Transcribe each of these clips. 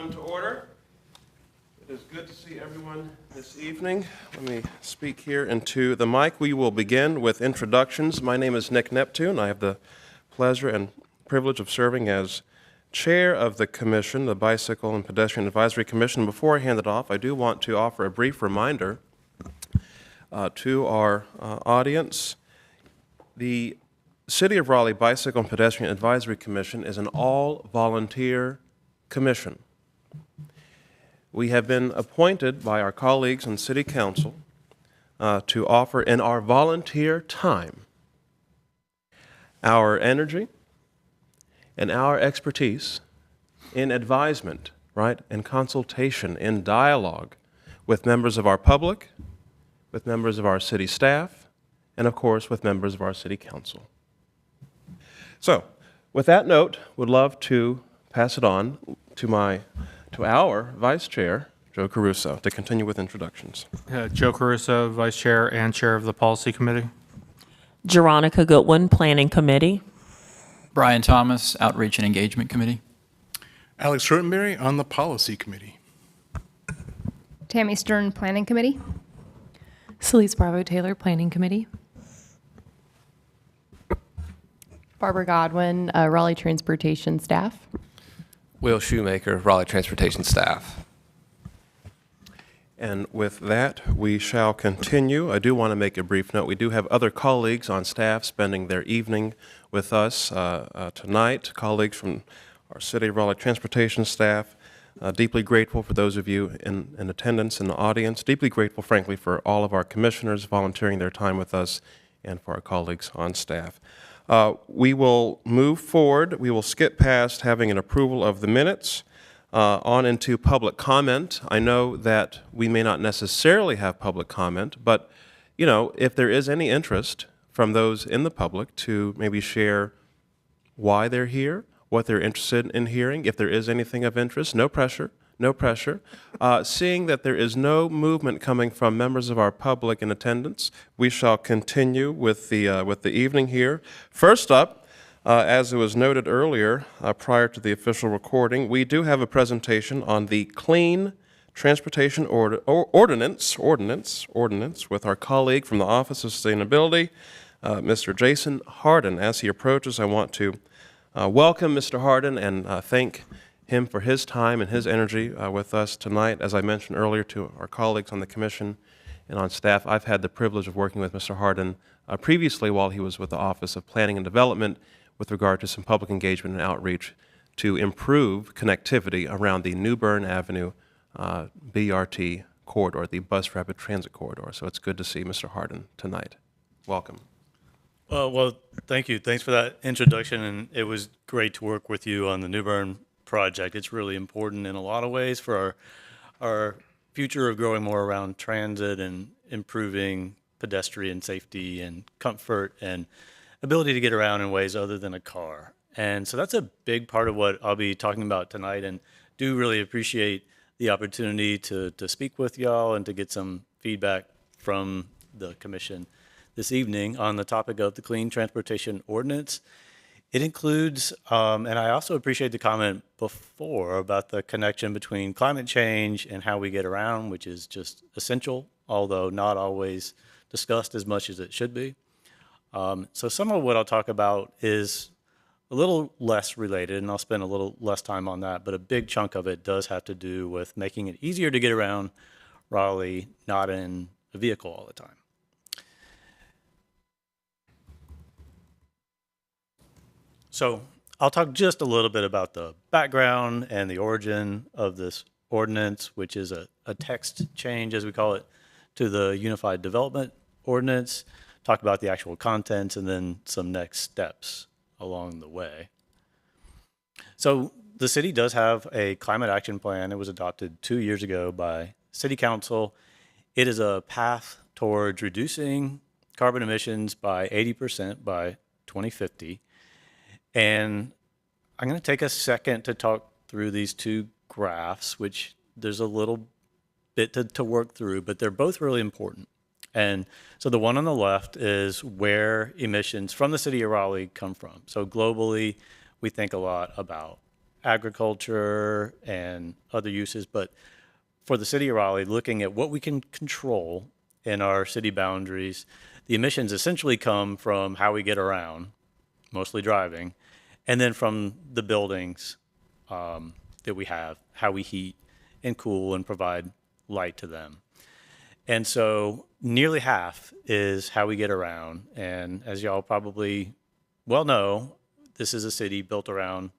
come to order. It is good to see everyone this evening. Let me speak here into the mic. We will begin with introductions. My name is Nick Neptune. I have the pleasure and privilege of serving as chair of the commission, the Bicycle and Pedestrian Advisory Commission. Before I hand it off, I do want to offer a brief reminder to our audience. The City of Raleigh Bicycle and Pedestrian Advisory Commission is an all-volunteer commission. We have been appointed by our colleagues on City Council to offer in our volunteer time our energy and our expertise in advisement, right, and consultation, in dialogue with members of our public, with members of our city staff, and of course with members of our City Council. So, with that note, would love to pass it on to our Vice Chair, Joe Caruso, to continue with introductions. Joe Caruso, Vice Chair and Chair of the Policy Committee. Jeronica Goodwin, Planning Committee. Brian Thomas, Outreach and Engagement Committee. Alex Rottenberry on the Policy Committee. Tammy Stern, Planning Committee. Celeste Bravo-Taylor, Planning Committee. Barbara Godwin, Raleigh Transportation Staff. Will Shoemaker, Raleigh Transportation Staff. And with that, we shall continue. I do want to make a brief note. We do have other colleagues on staff spending their evening with us tonight, colleagues from our City of Raleigh Transportation staff. Deeply grateful for those of you in attendance in the audience. Deeply grateful, frankly, for all of our commissioners volunteering their time with us and for our colleagues on staff. We will move forward. We will skip past having an approval of the minutes on into public comment. I know that we may not necessarily have public comment, but you know, if there is any interest from those in the public to maybe share why they're here, what they're interested in hearing, if there is anything of interest, no pressure. No pressure. Seeing that there is no movement coming from members of our public in attendance, we shall continue with the evening here. First up, as it was noted earlier, prior to the official recording, we do have a presentation on the Clean Transportation Ordinance with our colleague from the Office of Sustainability, Mr. Jason Harden. As he approaches, I want to welcome Mr. Harden and thank him for his time and his energy with us tonight. As I mentioned earlier to our colleagues on the commission and on staff, I've had the privilege of working with Mr. Harden previously while he was with the Office of Planning and Development with regard to some public engagement and outreach to improve connectivity around the New Bern Avenue BRT corridor, the Bus Rapid Transit Corridor. So it's good to see Mr. Harden tonight. Welcome. Well, thank you. Thanks for that introduction, and it was great to work with you on the New Bern project. It's really important in a lot of ways for our future of growing more around transit and improving pedestrian safety and comfort and ability to get around in ways other than a car. And so that's a big part of what I'll be talking about tonight, and do really appreciate the opportunity to speak with y'all and to get some feedback from the commission this evening on the topic of the Clean Transportation Ordinance. It includes, and I also appreciate the comment before about the connection between climate change and how we get around, which is just essential, although not always discussed as much as it should be. So some of what I'll talk about is a little less related, and I'll spend a little less time on that, but a big chunk of it does have to do with making it easier to get around Raleigh, not in a vehicle all the time. So I'll talk just a little bit about the background and the origin of this ordinance, which is a text change, as we call it, to the Unified Development Ordinance, talk about the actual contents, and then some next steps along the way. So the city does have a climate action plan. It was adopted 2 years ago by City Council. It is a path towards reducing carbon emissions by 80% by 2050. And I'm going to take a second to talk through these two graphs, which there's a little bit to work through, but they're both really important. And so the one on the left is where emissions from the city of Raleigh come from. So globally, we think a lot about agriculture and other uses, but for the city of Raleigh, looking at what we can control in our city boundaries, the emissions essentially come from how we get around, mostly driving, and then from the buildings that we have, how we heat and cool and provide light to them. And so nearly half is how we get around. And as y'all probably well know, this is a city built around,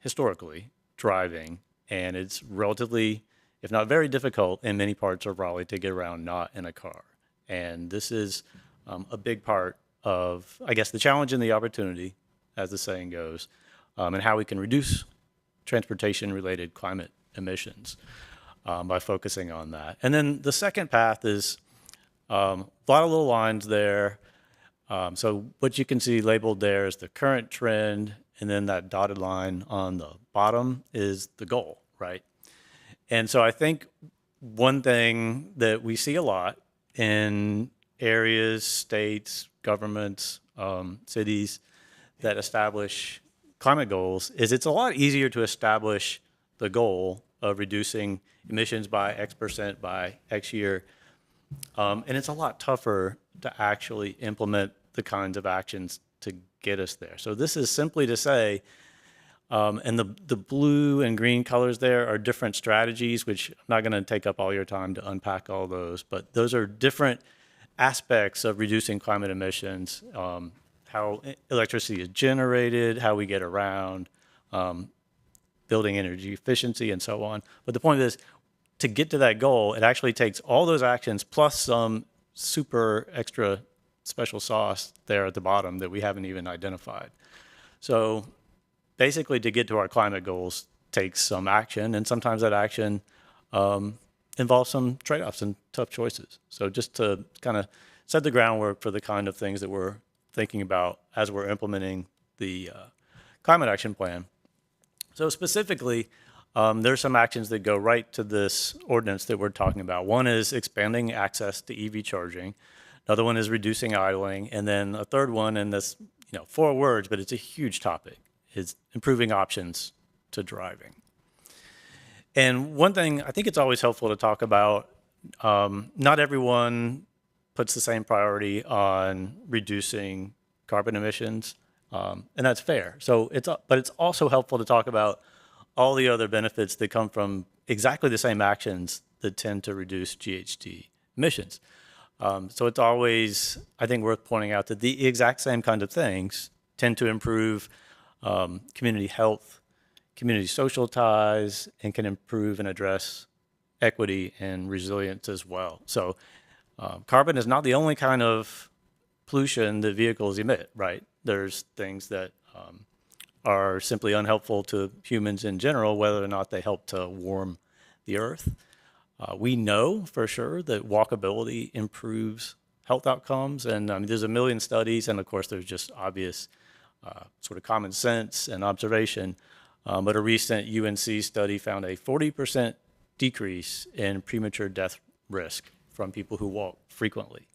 historically, driving. And it's relatively, if not very difficult in many parts of Raleigh to get around not in a car. And this is a big part of, I guess, the challenge and the opportunity, as the saying goes, and how we can reduce transportation-related climate emissions by focusing on that. And then the second path is a lot of little lines there. So what you can see labeled there is the current trend, and then that dotted line on the bottom is the goal, right? And so I think one thing that we see a lot in areas, states, governments, cities that establish climate goals is it's a lot easier to establish the goal of reducing emissions by X% by X year. And it's a lot tougher to actually implement the kinds of actions to get us there. So this is simply to say, and the blue and green colors there are different strategies, which I'm not going to take up all your time to unpack all those, but those are different aspects of reducing climate emissions, how electricity is generated, how we get around, building energy efficiency, and so on. But the point is, to get to that goal, it actually takes all those actions plus some super extra special sauce there at the bottom that we haven't even identified. So basically, to get to our climate goals takes some action, and sometimes that action involves some trade-offs and tough choices. So just to kind of set the groundwork for the kind of things that we're thinking about as we're implementing the climate action plan. So specifically, there's some actions that go right to this ordinance that we're talking about. One is expanding access to EV charging. Another one is reducing idling. And then a third one, and that's 4 words, but it's a huge topic, is improving options to driving. And one thing, I think it's always helpful to talk about, not everyone puts the same priority on reducing carbon emissions, and that's fair. So but it's also helpful to talk about all the other benefits that come from exactly the same actions that tend to reduce GHG emissions. So it's always, I think, worth pointing out that the exact same kind of things tend to improve community health, community social ties, and can improve and address equity and resilience as well. So carbon is not the only kind of pollution that vehicles emit, right? There's things that are simply unhelpful to humans in general, whether or not they help to warm the earth. We know for sure that walkability improves health outcomes, and there's a million studies, and of course there's just obvious sort of common sense and observation. But a recent UNC study found a 40% decrease in premature death risk from people who walk frequently.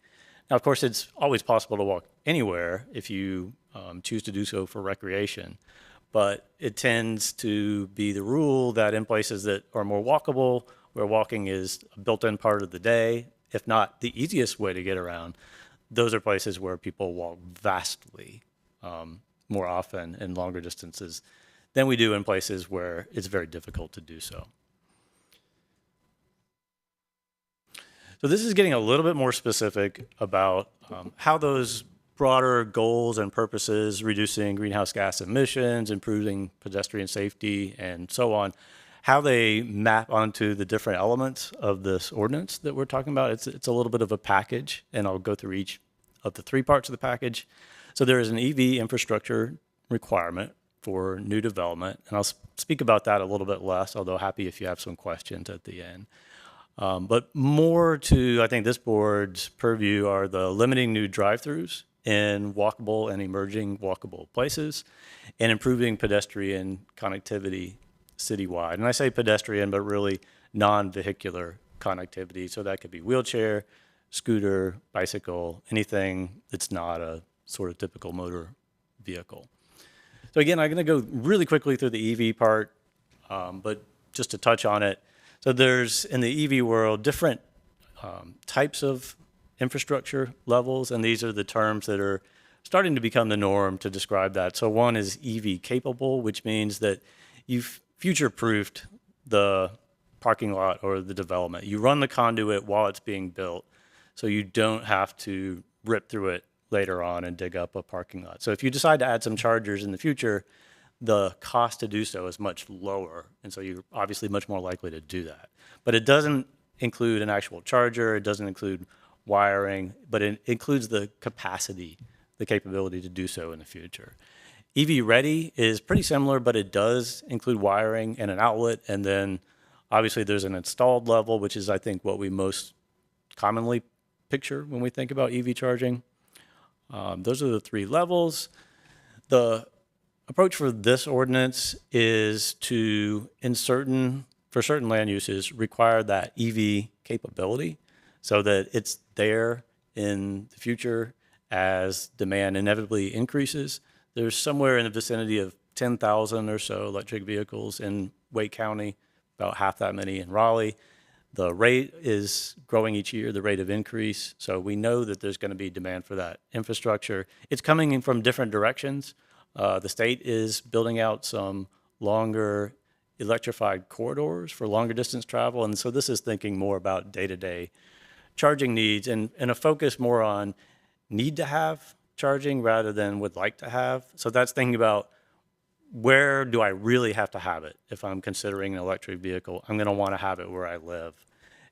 Now, of course, it's always possible to walk anywhere if you choose to do so for recreation, but it tends to be the rule that in places that are more walkable, where walking is a built-in part of the day, if not the easiest way to get around, those are places where people walk vastly more often in longer distances than we do in places where it's very difficult to do so. So this is getting a little bit more specific about how those broader goals and purposes, reducing greenhouse gas emissions, improving pedestrian safety, and so on, how they map onto the different elements of this ordinance that we're talking about. It's a little bit of a package, and I'll go through each of the 3 parts of the package. So there is an EV infrastructure requirement for new development, and I'll speak about that a little bit less, although happy if you have some questions at the end. But more to, I think, this board's purview are the limiting new drive-throughs in walkable and emerging walkable places, and improving pedestrian connectivity citywide. And I say pedestrian, but really non-vehicular connectivity. So that could be wheelchair, scooter, bicycle, anything that's not a sort of typical motor vehicle. So again, I'm going to go really quickly through the EV part, but just to touch on it. So there's, in the EV world, different types of infrastructure levels, and these are the terms that are starting to become the norm to describe that. So one is EV capable, which means that you've future-proofed the parking lot or the development. You run the conduit while it's being built, so you don't have to rip through it later on and dig up a parking lot. So if you decide to add some chargers in the future, the cost to do so is much lower, and so you're obviously much more likely to do that. But it doesn't include an actual charger, it doesn't include wiring, but it includes the capacity, the capability to do so in the future. EV ready is pretty similar, but it does include wiring and an outlet, and then obviously there's an installed level, which is I think what we most commonly picture when we think about EV charging. Those are the three levels. The approach for this ordinance is to, for certain land uses, require that EV capability so that it's there in the future as demand inevitably increases. There's somewhere in the vicinity of 10,000 or so electric vehicles in Wake County, about half that many in Raleigh. The rate is growing each year, the rate of increase. So we know that there's going to be demand for that infrastructure. It's coming in from different directions. The state is building out some longer electrified corridors for longer distance travel. And so this is thinking more about day-to-day charging needs and a focus more on need to have charging rather than would like to have. So that's thinking about where do I really have to have it? If I'm considering an electric vehicle, I'm going to want to have it where I live.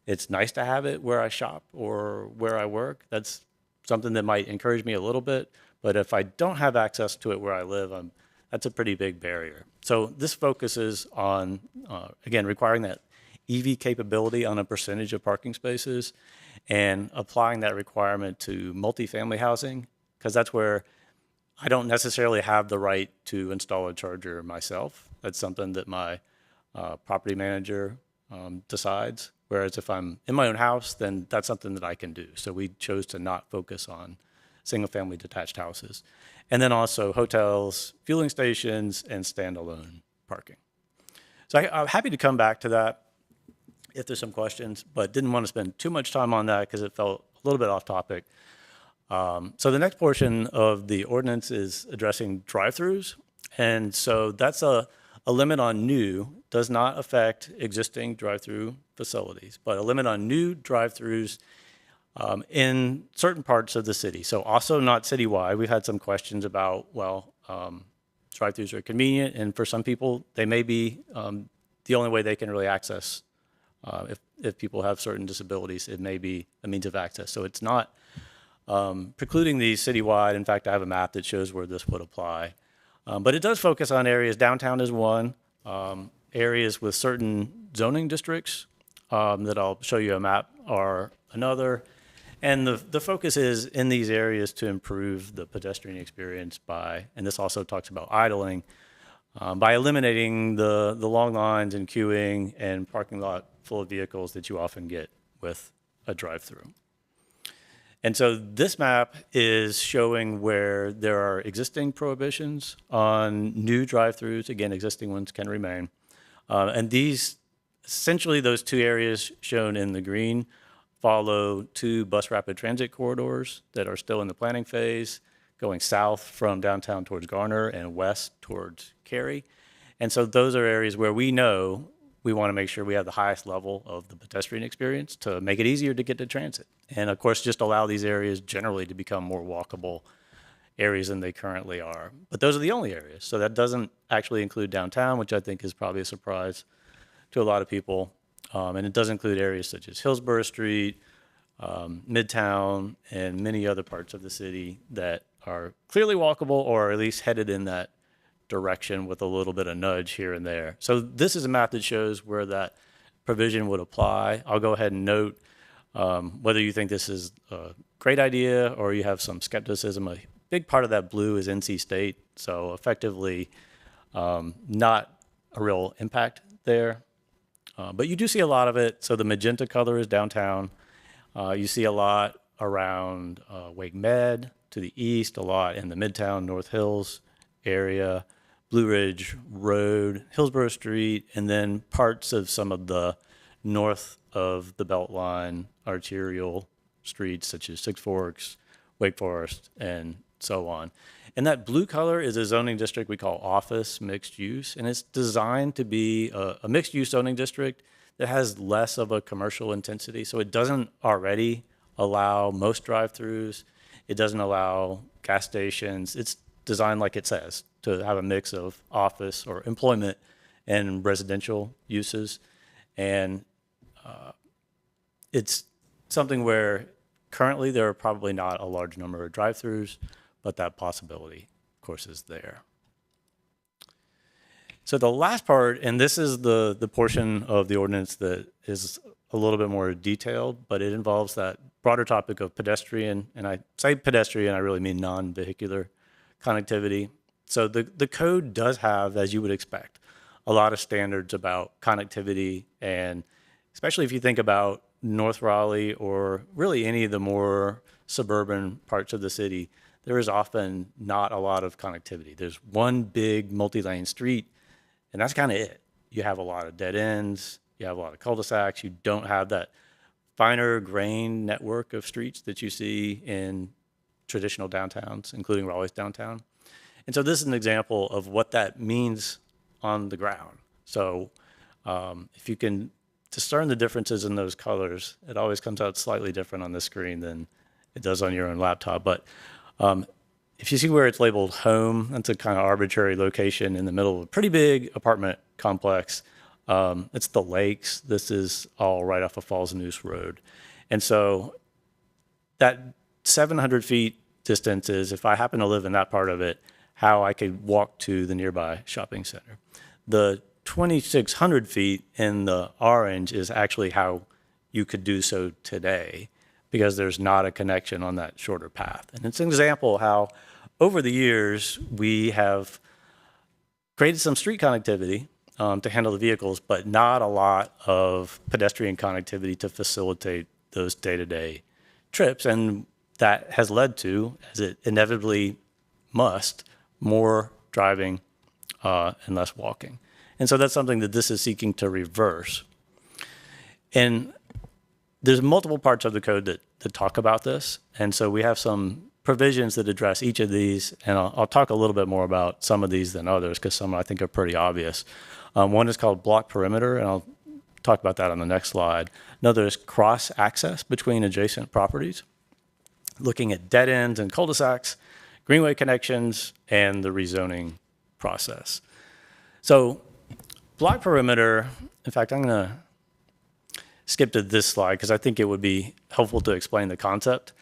It's nice to have it where I shop or where I work. That's something that might encourage me a little bit. But if I don't have access to it where I live, that's a pretty big barrier. So this focuses on, again, requiring that EV capability on a percentage of parking spaces and applying that requirement to multifamily housing, because that's where I don't necessarily have the right to install a charger myself. That's something that my property manager decides. Whereas if I'm in my own house, then that's something that I can do. So we chose to not focus on single-family detached houses. And then also hotels, fueling stations, and standalone parking. So I'm happy to come back to that if there's some questions, but didn't want to spend too much time on that because it felt a little bit off topic. So the next portion of the ordinance is addressing drive-throughs. And so that's a limit on new, does not affect existing drive-through facilities, but a limit on new drive-throughs in certain parts of the city. So also not citywide. We've had some questions about, well, drive-throughs are convenient, and for some people, they may be the only way they can really access. If people have certain disabilities, it may be a means of access. So it's not precluding these citywide. In fact, I have a map that shows where this would apply. But it does focus on areas. Downtown is one. Areas with certain zoning districts that I'll show you a map are another. And the focus is in these areas to improve the pedestrian experience by, and this also talks about idling, by eliminating the long lines and queuing and parking lot full of vehicles that you often get with a drive-through. And so this map is showing where there are existing prohibitions on new drive-throughs. Again, existing ones can remain. And these, essentially those two areas shown in the green, follow two bus rapid transit corridors that are still in the planning phase, going south from downtown towards Garner and west towards Cary. And so those are areas where we know we want to make sure we have the highest level of the pedestrian experience to make it easier to get to transit. And of course, just allow these areas generally to become more walkable areas than they currently are. But those are the only areas. So that doesn't actually include downtown, which I think is probably a surprise to a lot of people. And it does include areas such as Hillsborough Street, Midtown, and many other parts of the city that are clearly walkable or at least headed in that direction with a little bit of nudge here and there. So this is a map that shows where that provision would apply. I'll go ahead and note whether you think this is a great idea or you have some skepticism. A big part of that blue is NC State, so effectively not a real impact there. But you do see a lot of it. So the magenta color is downtown. You see a lot around Wake Med to the east, a lot in the Midtown, North Hills area, Blue Ridge Road, Hillsborough Street, and then parts of some of the north of the Beltline arterial streets such as Six Forks, Wake Forest, and so on. And that blue color is a zoning district we call office mixed use, and it's designed to be a mixed use zoning district that has less of a commercial intensity. So it doesn't already allow most drive-throughs. It doesn't allow gas stations. It's designed like it says, to have a mix of office or employment and residential uses. And it's something where currently there are probably not a large number of drive-throughs, but that possibility, of course, is there. So the last part, and this is the portion of the ordinance that is a little bit more detailed, but it involves that broader topic of pedestrian, and I say pedestrian, I really mean non-vehicular connectivity. So the code does have, as you would expect, a lot of standards about connectivity, and especially if you think about North Raleigh or really any of the more suburban parts of the city, there is often not a lot of connectivity. There's one big multi-lane street, and that's kind of it. You have a lot of dead ends, you have a lot of cul-de-sacs, you don't have that finer grained network of streets that you see in traditional downtowns, including Raleigh's downtown. And so this is an example of what that means on the ground. So if you can discern the differences in those colors, it always comes out slightly different on the screen than it does on your own laptop. But if you see where it's labeled home, that's a kind of arbitrary location in the middle of a pretty big apartment complex. It's the lakes. This is all right off of Falls Noose Road. And so that 700 feet distance is, if I happen to live in that part of it, how I could walk to the nearby shopping center. The 2,600 feet in the orange is actually how you could do so today, because there's not a connection on that shorter path. And it's an example of how over the years we have created some street connectivity to handle the vehicles, but not a lot of pedestrian connectivity to facilitate those day-to-day trips. And that has led to, as it inevitably must, more driving and less walking. And so that's something that this is seeking to reverse. And there's multiple parts of the code that talk about this. And so we have some provisions that address each of these. And I'll talk a little bit more about some of these than others, because some I think are pretty obvious. One is called block perimeter, and I'll talk about that on the next slide. Another is cross access between adjacent properties, looking at dead ends and cul-de-sacs, greenway connections, and the rezoning process. So block perimeter, in fact, I'm going to skip to this slide because I think it would be helpful to explain the concept.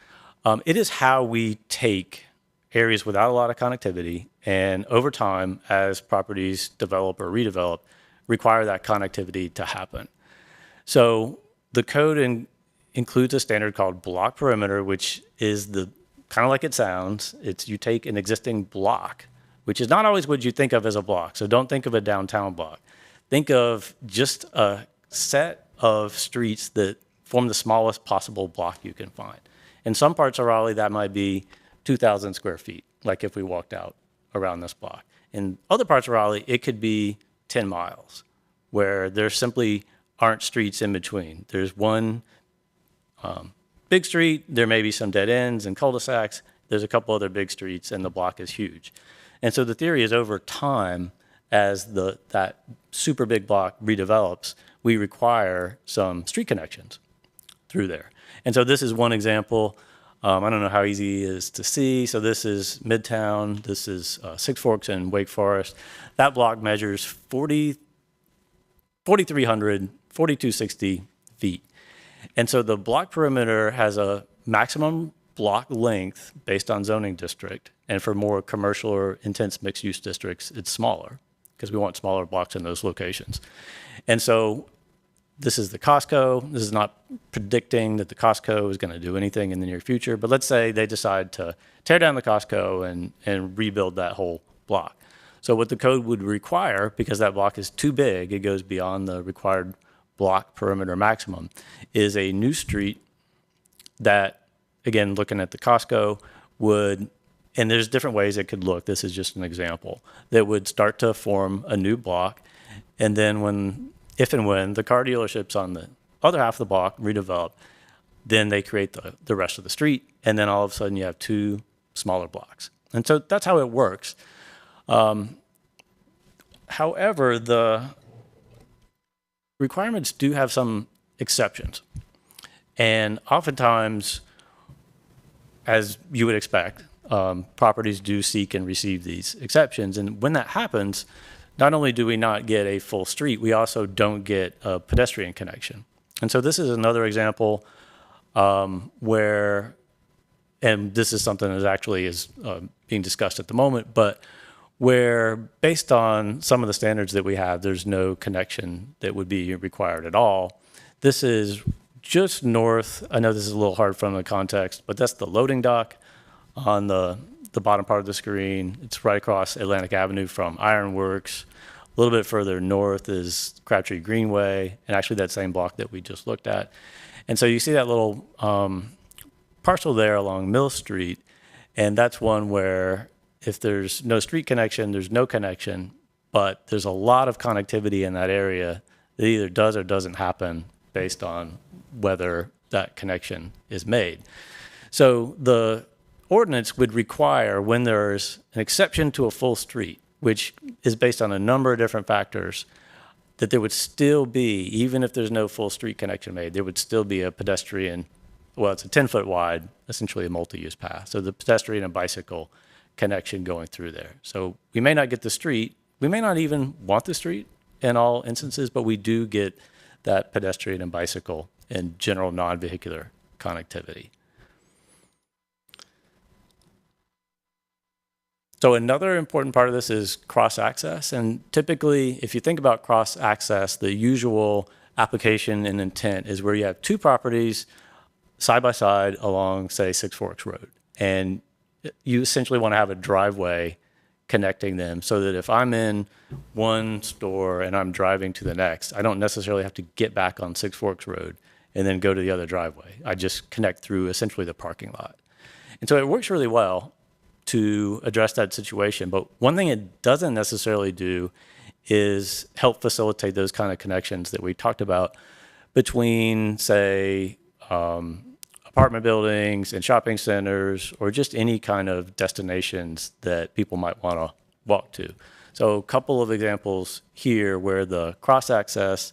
It is how we take areas without a lot of connectivity, and over time, as properties develop or redevelop, require that connectivity to happen. So the code includes a standard called block perimeter, which is the kind of like it sounds. It's you take an existing block, which is not always what you think of as a block. So don't think of a downtown block. Think of just a set of streets that form the smallest possible block you can find. In some parts of Raleigh, that might be 2,000 square feet, like if we walked out around this block. In other parts of Raleigh, it could be 10 miles, where there simply aren't streets in between. There's one big street, there may be some dead ends and cul-de-sacs, there's a couple other big streets, and the block is huge. And so the theory is over time, as that super big block redevelops, we require some street connections through there. And so this is one example. I don't know how easy it is to see. So this is Midtown. This is Six Forks and Wake Forest. That block measures 4,260 feet. And so the block perimeter has a maximum block length based on zoning district. And for more commercial or intense mixed use districts, it's smaller because we want smaller blocks in those locations. And so this is the Costco. This is not predicting that the Costco is going to do anything in the near future, but let's say they decide to tear down the Costco and rebuild that whole block. So what the code would require, because that block is too big, it goes beyond the required block perimeter maximum, is a new street that, again, looking at the Costco, would And there's different ways it could look. This is just an example that would start to form a new block. And then if and when the car dealerships on the other half of the block redevelop, then they create the rest of the street. And then all of a sudden you have two smaller blocks. And so that's how it works. However, the requirements do have some exceptions. And oftentimes, as you would expect, properties do seek and receive these exceptions. And when that happens, not only do we not get a full street, we also don't get a pedestrian connection. And so this is another example where, and this is something that actually is being discussed at the moment, but where based on some of the standards that we have, there's no connection that would be required at all. This is just north. I know this is a little hard from the context, but that's the loading dock on the bottom part of the screen. It's right across Atlantic Avenue from Ironworks. A little bit further north is Crabtree Greenway, and actually that same block that we just looked at. And so you see that little parcel there along Mill Street, and that's one where if there's no street connection, there's no connection, but there's a lot of connectivity in that area that either does or doesn't happen based on whether that connection is made. So the ordinance would require, when there's an exception to a full street, which is based on a number of different factors, that there would still be, even if there's no full street connection made, there would still be a pedestrian, well, it's a 10-foot wide, essentially a multi-use path. So the pedestrian and bicycle connection going through there. So we may not get the street, we may not even want the street in all instances, but we do get that pedestrian and bicycle and general non-vehicular connectivity. So another important part of this is cross-access. And typically, if you think about cross-access, the usual application and intent is where you have two properties side by side along, say, Six Forks Road. And you essentially want to have a driveway connecting them so that if I'm in one store and I'm driving to the next, I don't necessarily have to get back on Six Forks Road and then go to the other driveway. I just connect through essentially the parking lot. And so it works really well to address that situation. But one thing it doesn't necessarily do is help facilitate those kind of connections that we talked about between, say, apartment buildings and shopping centers, or just any kind of destinations that people might want to walk to. So a couple of examples here where the cross-access,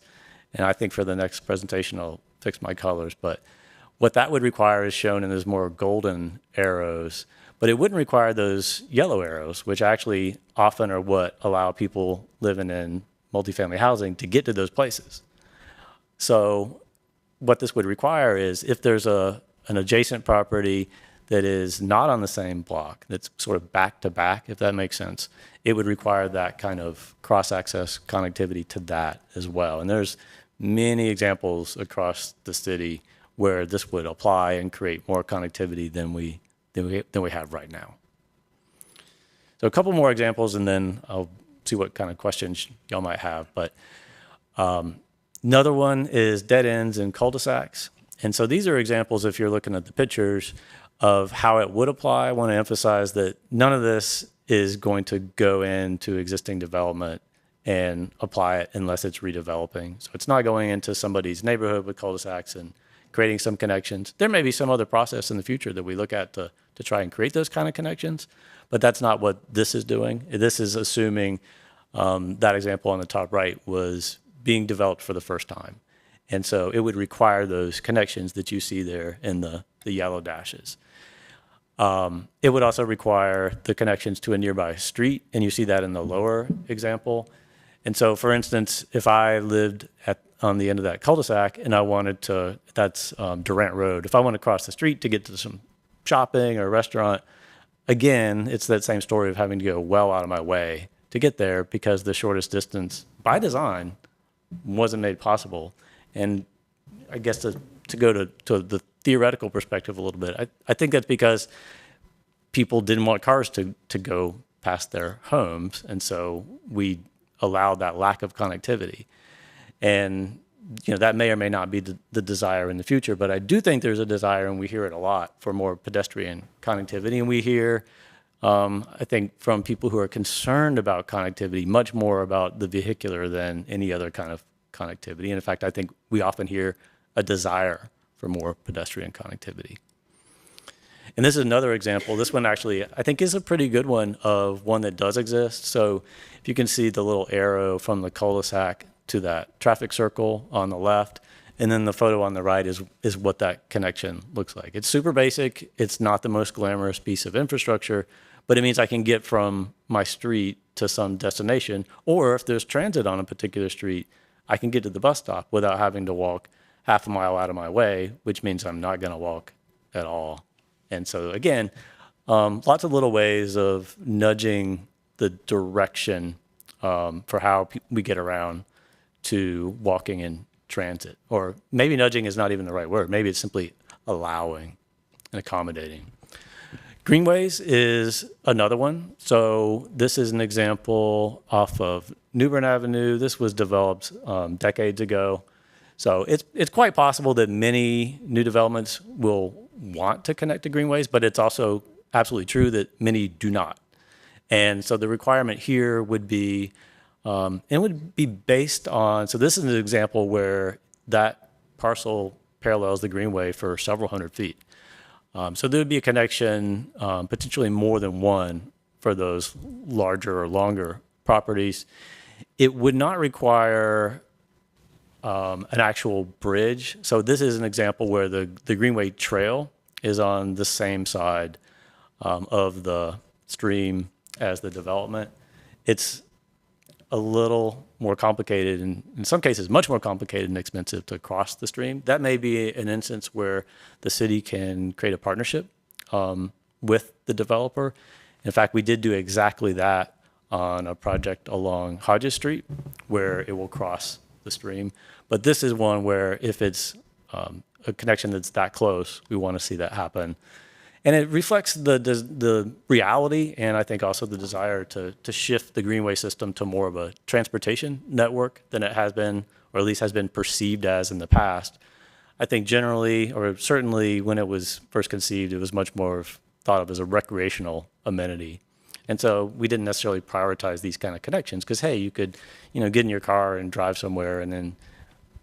and I think for the next presentation I'll fix my colors, but what that would require is shown in those more golden arrows, but it wouldn't require those yellow arrows, which actually often are what allow people living in multifamily housing to get to those places. So what this would require is if there's an adjacent property that is not on the same block, that's sort of back to back, if that makes sense, it would require that kind of cross-access connectivity to that as well. And there's many examples across the city where this would apply and create more connectivity than we have right now. So a couple more examples, and then I'll see what kind of questions y'all might have. But another one is dead ends and cul-de-sacs. And so these are examples, if you're looking at the pictures, of how it would apply. I want to emphasize that none of this is going to go into existing development and apply it unless it's redeveloping. So it's not going into somebody's neighborhood with cul-de-sacs and creating some connections. There may be some other process in the future that we look at to try and create those kind of connections, but that's not what this is doing. This is assuming that example on the top right was being developed for the first time. And so it would require those connections that you see there in the yellow dashes. It would also require the connections to a nearby street, and you see that in the lower example. And so, for instance, if I lived on the end of that cul-de-sac and I wanted to, that's Durant Road, if I want to cross the street to get to some shopping or restaurant, again, it's that same story of having to go well out of my way to get there because the shortest distance by design wasn't made possible. And I guess to go to the theoretical perspective a little bit, I think that's because people didn't want cars to go past their homes, and so we allowed that lack of connectivity. And that may or may not be the desire in the future, but I do think there's a desire, and we hear it a lot, for more pedestrian connectivity. And we hear I think from people who are concerned about connectivity, much more about the vehicular than any other kind of connectivity. And in fact, I think we often hear a desire for more pedestrian connectivity. And this is another example. This one actually, I think, is a pretty good one of one that does exist. So if you can see the little arrow from the cul-de-sac to that traffic circle on the left, and then the photo on the right is what that connection looks like. It's super basic. It's not the most glamorous piece of infrastructure, but it means I can get from my street to some destination, or if there's transit on a particular street, I can get to the bus stop without having to walk half a mile out of my way, which means I'm not going to walk at all. And so again, lots of little ways of nudging the direction for how we get around to walking in transit. Or maybe nudging is not even the right word. Maybe it's simply allowing and accommodating. Greenways is another one. So this is an example off of New Bern Avenue. This was developed decades ago. So it's quite possible that many new developments will want to connect to greenways, but it's also absolutely true that many do not. And so the requirement here would be, it would be based on, so this is an example where that parcel parallels the greenway for several hundred feet. So there would be a connection, potentially more than one for those larger or longer properties. It would not require an actual bridge. So this is an example where the Greenway Trail is on the same side of the stream as the development. It's a little more complicated, and in some cases much more complicated and expensive to cross the stream. That may be an instance where the city can create a partnership with the developer. In fact, we did do exactly that on a project along Hodges Street where it will cross the stream. But this is one where if it's a connection that's that close, we want to see that happen. And it reflects the reality and I think also the desire to shift the greenway system to more of a transportation network than it has been, or at least has been perceived as in the past. I think generally, or certainly when it was first conceived, it was much more thought of as a recreational amenity. And so we didn't necessarily prioritize these kind of connections because, hey, you could, get in your car and drive somewhere and then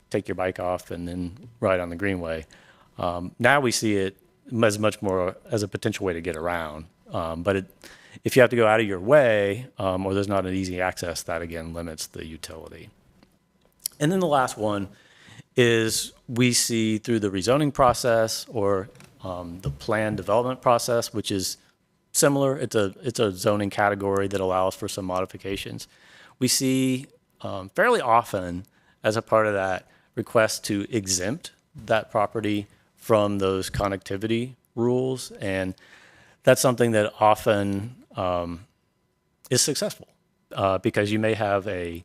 take your bike off and then ride on the greenway. Now we see it as much more as a potential way to get around. But if you have to go out of your way or there's not an easy access, that again limits the utility. And then the last one is we see through the rezoning process or the plan development process, which is similar. It's a zoning category that allows for some modifications. We see fairly often as a part of that request to exempt that property from those connectivity rules. And that's something that often is successful because you may have a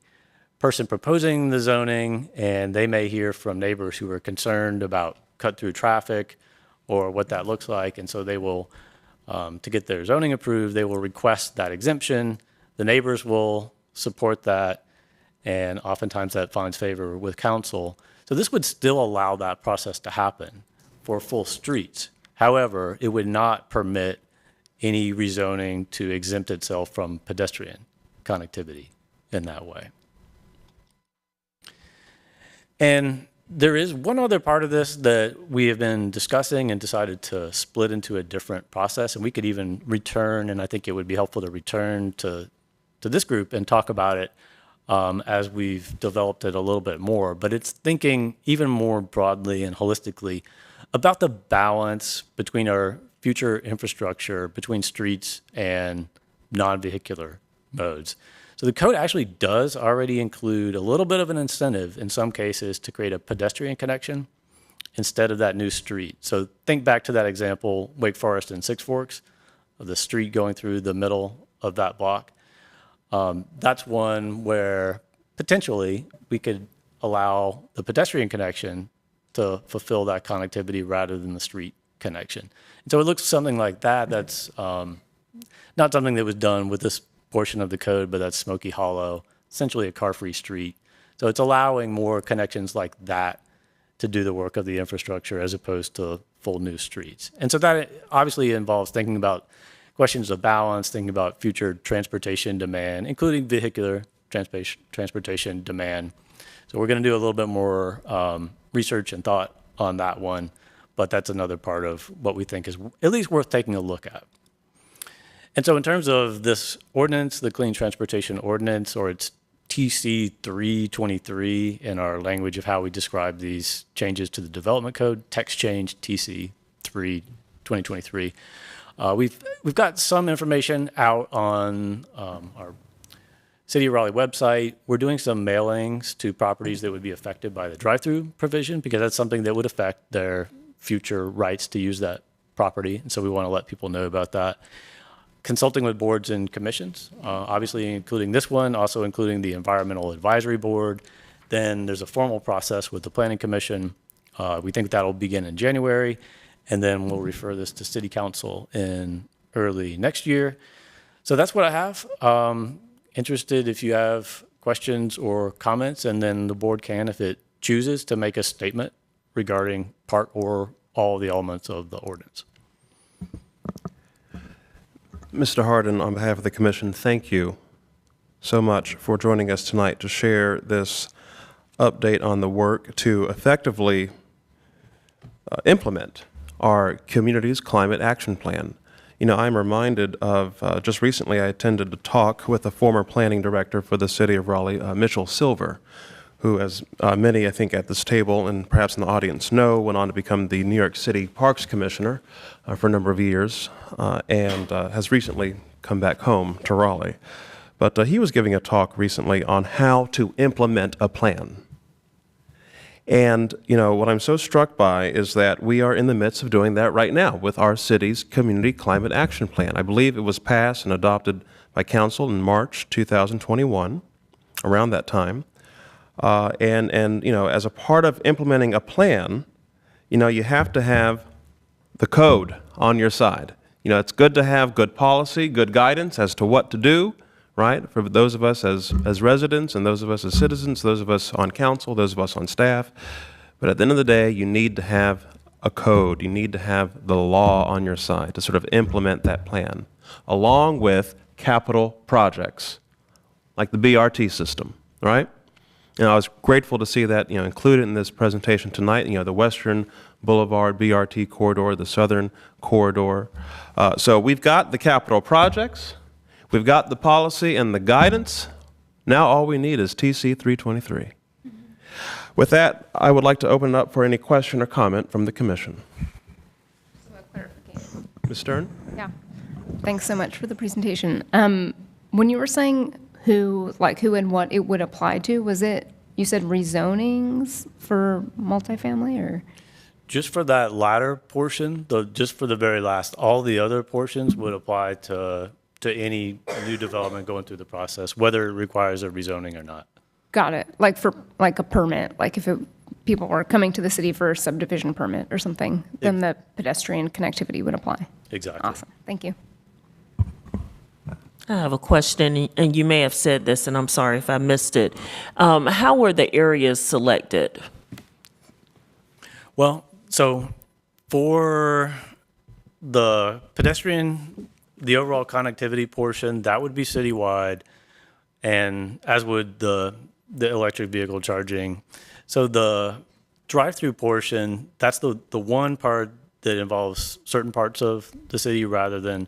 person proposing the zoning and they may hear from neighbors who are concerned about cut through traffic or what that looks like. And so they will, to get their zoning approved, they will request that exemption. The neighbors will support that. And oftentimes that finds favor with council. So this would still allow that process to happen for full streets. However, it would not permit any rezoning to exempt itself from pedestrian connectivity in that way. And there is one other part of this that we have been discussing and decided to split into a different process. And we could even return, and I think it would be helpful to return to this group and talk about it as we've developed it a little bit more. But it's thinking even more broadly and holistically about the balance between our future infrastructure, between streets and non-vehicular modes. So the code actually does already include a little bit of an incentive in some cases to create a pedestrian connection instead of that new street. So think back to that example, Wake Forest and Six Forks, of the street going through the middle of that block. That's one where potentially we could allow the pedestrian connection to fulfill that connectivity rather than the street connection. And so it looks something like that. That's not something that was done with this portion of the code, but that's Smoky Hollow, essentially a car-free street. So it's allowing more connections like that to do the work of the infrastructure as opposed to full new streets. And so that obviously involves thinking about questions of balance, thinking about future transportation demand, including vehicular transportation demand. So we're going to do a little bit more research and thought on that one, but that's another part of what we think is at least worth taking a look at. And so in terms of this ordinance, the Clean Transportation Ordinance, or its TC 323 in our language of how we describe these changes to the development code, text change TC 3 2023. We've got some information out on our City of Raleigh website. We're doing some mailings to properties that would be affected by the drive-through provision, because that's something that would affect their future rights to use that property. And so we want to let people know about that. Consulting with boards and commissions, obviously including this one, also including the Environmental Advisory Board. Then there's a formal process with the Planning Commission. We think that'll begin in January, and then we'll refer this to City Council in early next year. So that's what I have. Interested if you have questions or comments, and then the board can, if it chooses, to make a statement regarding part or all the elements of the ordinance. Mr. Hardin, on behalf of the commission, thank you so much for joining us tonight to share this update on the work to effectively implement our community's climate action plan. You know, I'm reminded of just recently I attended a talk with the former planning director for the city of Raleigh, Mitchell Silver, who, as many I think at this table and perhaps in the audience know, went on to become the New York City Parks Commissioner for a number of years and has recently come back home to Raleigh. But he was giving a talk recently on how to implement a plan. And, you know, what I'm so struck by is that we are in the midst of doing that right now with our city's Community Climate Action Plan. I believe it was passed and adopted by council in March 2021, around that time. And you know, as a part of implementing a plan, you know, you have to have the code on your side. You know, it's good to have good policy, good guidance as to what to do, right? For those of us as residents and those of us as citizens, those of us on council, those of us on staff. But at the end of the day, you need to have a code. You need to have the law on your side to sort of implement that plan, along with capital projects like the BRT system, right? And I was grateful to see that, you know, included in this presentation tonight, you know, the Western Boulevard BRT corridor, the Southern corridor. So we've got the capital projects. We've got the policy and the guidance. Now all we need is TC 323. With that, I would like to open it up for any question or comment from the commission. So a clarification. Ms. Stern? Yeah. Thanks so much for the presentation. When you were saying who and what it would apply to, was it, you said rezonings for multifamily, or? Just for that latter portion, just for the very last, all the other portions would apply to any new development going through the process, whether it requires a rezoning or not. Got it. Like for like a permit, like if people were coming to the city for a subdivision permit or something, then the pedestrian connectivity would apply. Exactly. Awesome. Thank you. I have a question, and you may have said this, and I'm sorry if I missed it. How were the areas selected? Well, so for the pedestrian, the overall connectivity portion, that would be citywide, and as would the electric vehicle charging. So the drive-through portion, that's the one part that involves certain parts of the city rather than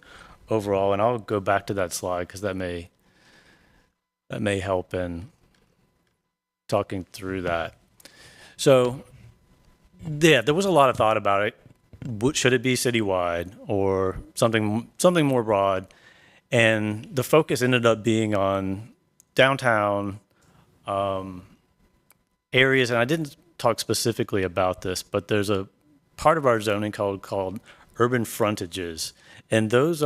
overall. And I'll go back to that slide because that may help in talking through that. So yeah, there was a lot of thought about it. Should it be citywide or something more broad? And the focus ended up being on downtown areas. And I didn't talk specifically about this, but there's a part of our zoning code called urban frontages. And it's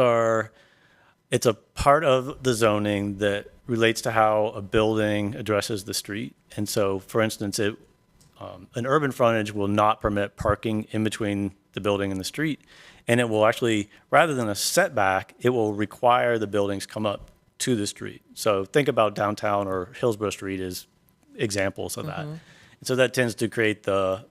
a part of the zoning that relates to how a building addresses the street. And so, for instance, an urban frontage will not permit parking in between the building and the street. And it will actually, rather than a setback, it will require the buildings come up to the street. So think about downtown or Hillsborough Street as examples of that. And so that tends to create the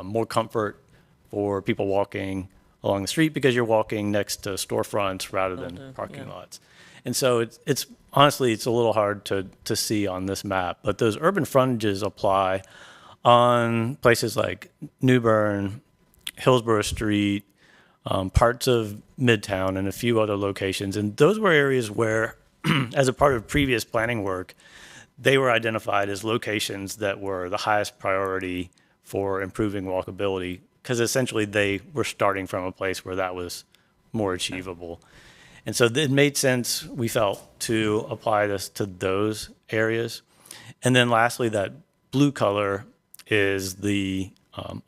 more comfort for people walking along the street because you're walking next to storefronts rather than parking lots. And so it's honestly, it's a little hard to see on this map, but those urban frontages apply on places like New Bern, Hillsborough Street, parts of Midtown, and a few other locations. And those were areas where, as a part of previous planning work, they were identified as locations that were the highest priority for improving walkability, because essentially they were starting from a place where that was more achievable. And so it made sense, we felt, to apply this to those areas. And then lastly, that blue color is the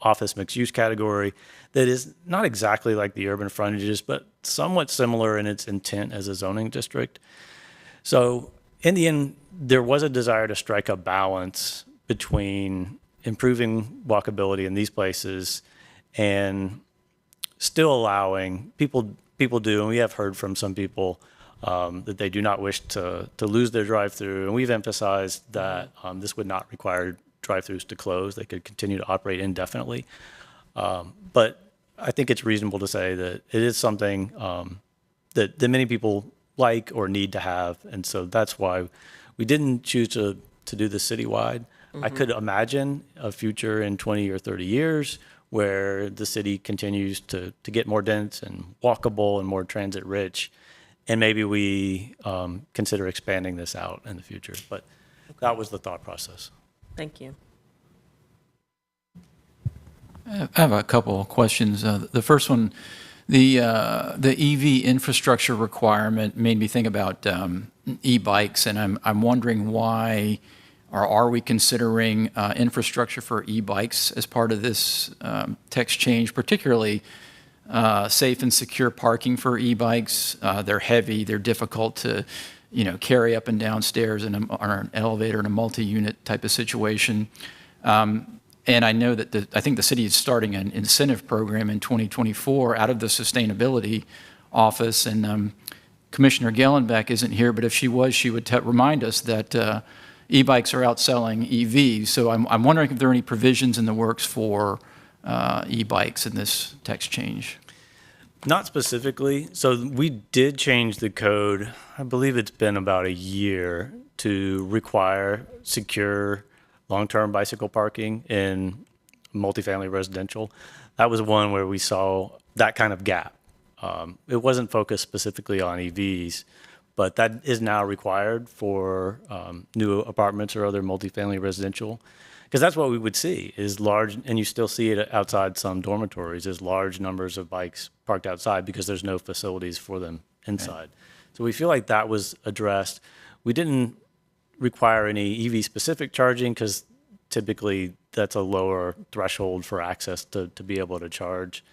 office mixed use category that is not exactly like the urban frontages, but somewhat similar in its intent as a zoning district. So in the end, there was a desire to strike a balance between improving walkability in these places and still allowing people do, and we have heard from some people that they do not wish to lose their drive-through, and we've emphasized that this would not require drive-throughs to close. They could continue to operate indefinitely. But I think it's reasonable to say that it is something that many people like or need to have, and so that's why we didn't choose to do this citywide. I could imagine a future in 20 or 30 years where the city continues to get more dense and walkable and more transit rich. And maybe we consider expanding this out in the future. But that was the thought process. Thank you. I have a couple of questions. The first one, the EV infrastructure requirement made me think about e-bikes, and I'm wondering why, or are we considering infrastructure for e-bikes as part of this text change, particularly safe and secure parking for e-bikes? They're heavy, they're difficult to, carry up and down stairs on an elevator in a multi-unit type of situation. And I know that I think the city is starting an incentive program in 2024 out of the sustainability office. And Commissioner Gellenbeck isn't here, but if she was, she would remind us that e-bikes are outselling EVs. So I'm wondering if there are any provisions in the works for e-bikes in this text change. Not specifically. So we did change the code. I believe it's been about a year to require secure long-term bicycle parking in multifamily residential. That was one where we saw that kind of gap. It wasn't focused specifically on EVs, but that is now required for new apartments or other multifamily residential. Because that's what we would see is large, and you still see it outside some dormitories, is large numbers of bikes parked outside because there's no facilities for them inside. Right. So we feel like that was addressed. We didn't require any EV specific charging because typically that's a lower threshold for access to be able to charge.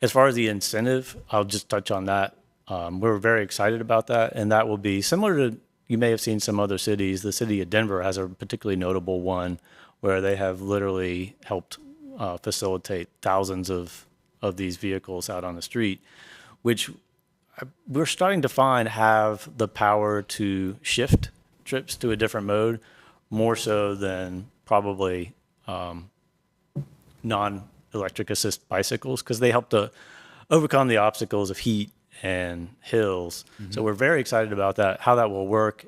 As far as the incentive, I'll just touch on that. We're very excited about that, and that will be similar to, you may have seen some other cities. The city of Denver has a particularly notable one where they have literally helped facilitate thousands of these vehicles out on the street, which we're starting to find have the power to shift trips to a different mode, more so than probably non-electric assist bicycles, because they help to overcome the obstacles of heat and hills. Mm-hmm. So we're very excited about that. How that will work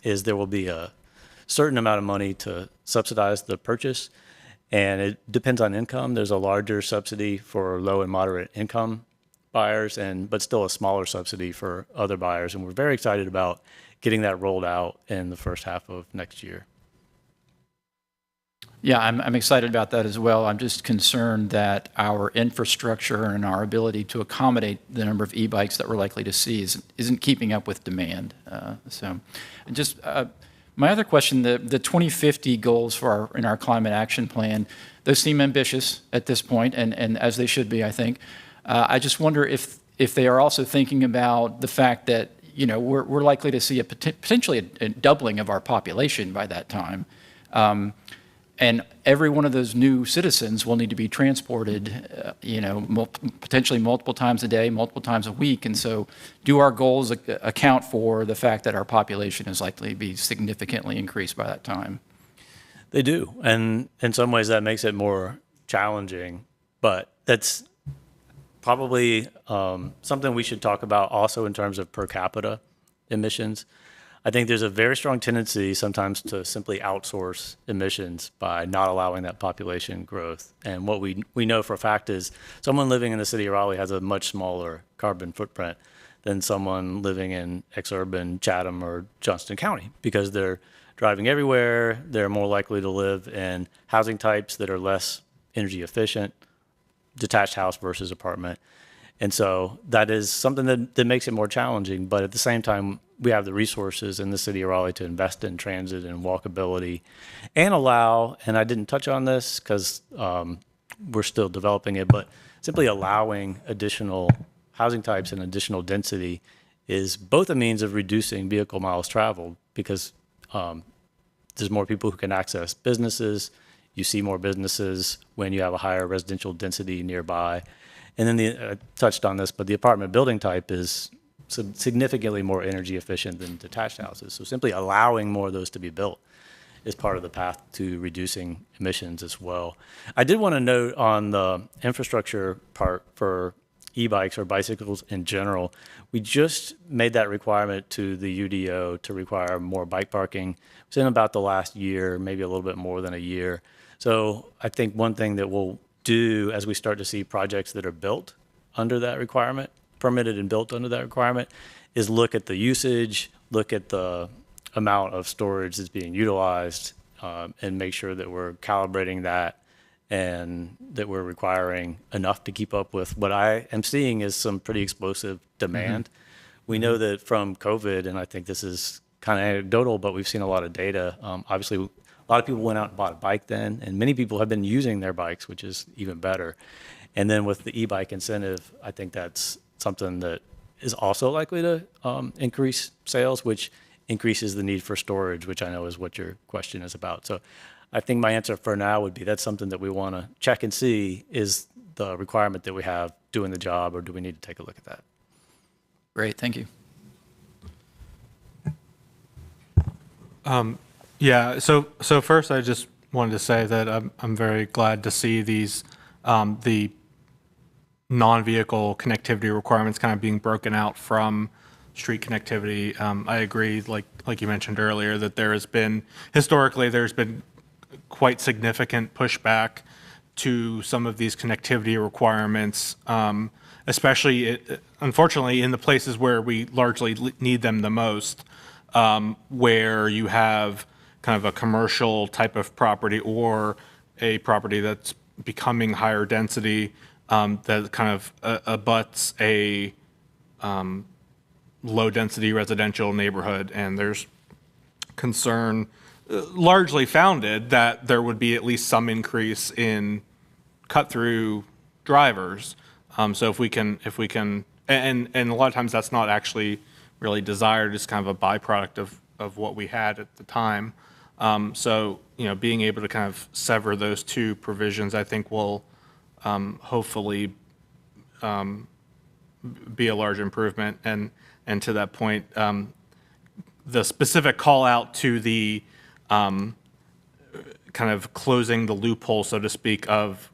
is there will be a certain amount of money to subsidize the purchase, and it depends on income. There's a larger subsidy for low and moderate income buyers, but still a smaller subsidy for other buyers. And we're very excited about getting that rolled out in the first half of next year. Yeah, I'm excited about that as well. I'm just concerned that our infrastructure and our ability to accommodate the number of e-bikes that we're likely to see isn't keeping up with demand. My other question, the 2050 goals in our climate action plan, those seem ambitious at this point, and as they should be, I think. I just wonder if they are also thinking about the fact that we're likely to see potentially a doubling of our population by that time. And every one of those new citizens will need to be transported, potentially multiple times a day, multiple times a week. And so do our goals account for the fact that our population is likely to be significantly increased by that time? They do. And in some ways that makes it more challenging, but probably something we should talk about also in terms of per capita emissions. I think there's a very strong tendency sometimes to simply outsource emissions by not allowing that population growth. And what we know for a fact is someone living in the city of Raleigh has a much smaller carbon footprint than someone living in exurban Chatham or Johnston County, because they're driving everywhere. They're more likely to live in housing types that are less energy efficient, detached house versus apartment. And so that is something that makes it more challenging. But at the same time, we have the resources in the city of Raleigh to invest in transit and walkability and allow, and I didn't touch on this because we're still developing it, but simply allowing additional housing types and additional density is both a means of reducing vehicle miles traveled, because there's more people who can access businesses. You see more businesses when you have a higher residential density nearby. And then I touched on this, but the apartment building type is significantly more energy efficient than detached houses. So simply allowing more of those to be built is part of the path to reducing emissions as well. I did want to note on the infrastructure part for e-bikes or bicycles in general, we just made that requirement to the UDO to require more bike parking. It's in about the last year, maybe a little bit more than a year. So I think one thing that we'll do as we start to see projects that are built under that requirement, permitted and built under that requirement, is look at the usage, look at the amount of storage that's being utilized, and make sure that we're calibrating that and that we're requiring enough to keep up with what I am seeing is some pretty explosive demand. We know that from COVID, and I think this is kind of anecdotal, but we've seen a lot of data. Obviously, a lot of people went out and bought a bike then, and many people have been using their bikes, which is even better. And then with the e-bike incentive, I think that's something that is also likely to increase sales, which increases the need for storage, which I know is what your question is about. So I think my answer for now would be that's something that we want to check and see, is the requirement that we have doing the job, or do we need to take a look at that? Great, thank you. Yeah, so first I just wanted to say that I'm very glad to see these, the non-vehicle connectivity requirements kind of being broken out from street connectivity. I agree, like you mentioned earlier, that historically there's been quite significant pushback to some of these connectivity requirements, especially, unfortunately, in the places where we largely need them the most, where you have kind of a commercial type of property or a property that's becoming higher density, that kind of abuts a low-density residential neighborhood, and there's concern, largely founded, that there would be at least some increase in cut-through drivers. So if we can, and a lot of times that's not actually really desired, it's kind of a byproduct of what we had at the time. So, being able to kind of sever those two provisions, I think will hopefully be a large improvement. And to that point, the specific call out to the kind of closing the loophole, so to speak, of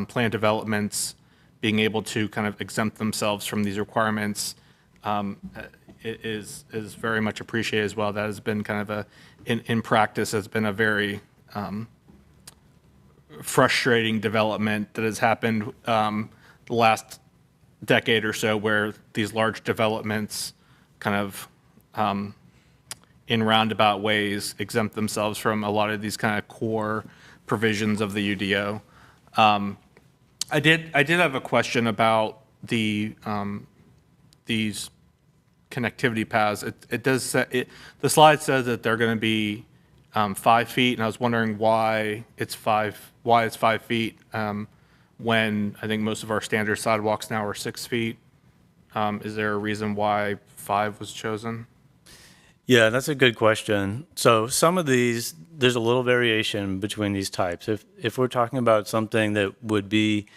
planned developments being able to kind of exempt themselves from these requirements is very much appreciated as well. That has been kind of in practice, has been a very frustrating development that has happened the last decade or so, where these large developments kind of in roundabout ways exempt themselves from a lot of these kind of core provisions of the UDO. I did have a question about the these connectivity paths. It does say the slide says that they're going to be 5 feet, and I was wondering why it's 5 feet when I think most of our standard sidewalks now are 6 feet. Is there a reason why 5 was chosen? Yeah, that's a good question. So some of these, there's a little variation between these types. If we're talking about something that would be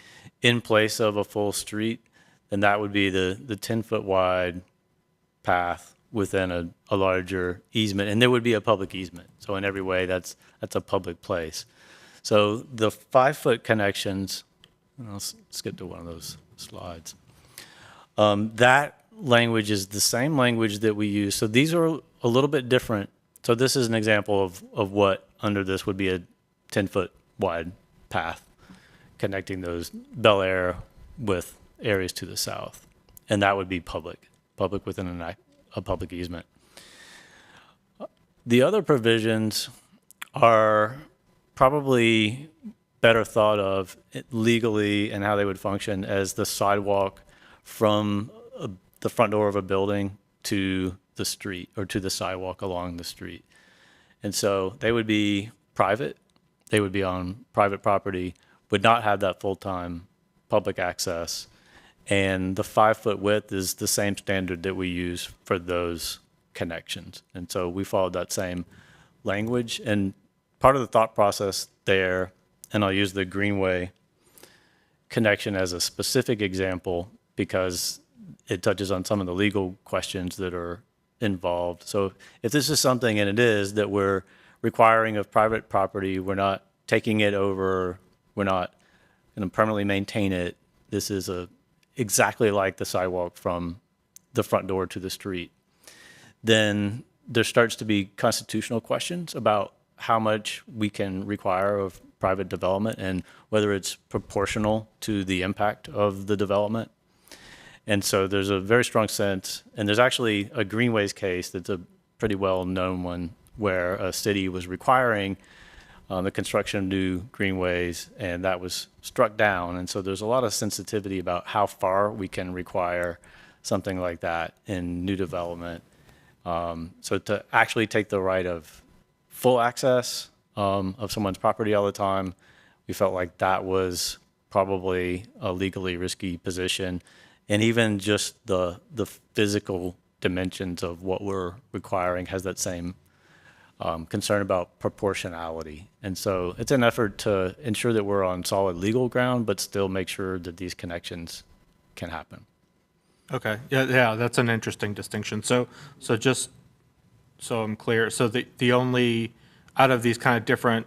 in place of a full street, then that would be the 10-foot wide path within a larger easement, and there would be a public easement. So in every way, that's a public place. So the 5-foot connections, I'll skip to one of those slides. That language is the same language that we use. So these are a little bit different. So this is an example of what under this would be a 10-foot wide path connecting those Bel Air with areas to the south. And that would be public within a public easement. The other provisions are probably better thought of legally and how they would function as the sidewalk from the front door of a building to the street or to the sidewalk along the street. And so they would be private. They would be on private property, would not have that full-time public access. And the 5-foot width is the same standard that we use for those connections. And so we followed that same language. And part of the thought process there, and I'll use the Greenway connection as a specific example because it touches on some of the legal questions that are involved. So if this is something, and it is, that we're requiring of private property, we're not taking it over, we're not going to permanently maintain it. This is exactly like the sidewalk from the front door to the street. Then there starts to be constitutional questions about how much we can require of private development and whether it's proportional to the impact of the development. And so there's a very strong sense, and there's actually a Greenways case that's a pretty well-known one where a city was requiring the construction of new greenways, and that was struck down. And so there's a lot of sensitivity about how far we can require something like that in new development. So to actually take the right of full access of someone's property all the time, we felt like that was probably a legally risky position. And even just the physical dimensions of what we're requiring has that same concern about proportionality. And so it's an effort to ensure that we're on solid legal ground, but still make sure that these connections can happen. Okay, yeah, that's an interesting distinction. So just so I'm clear, so the only, out of these kind of different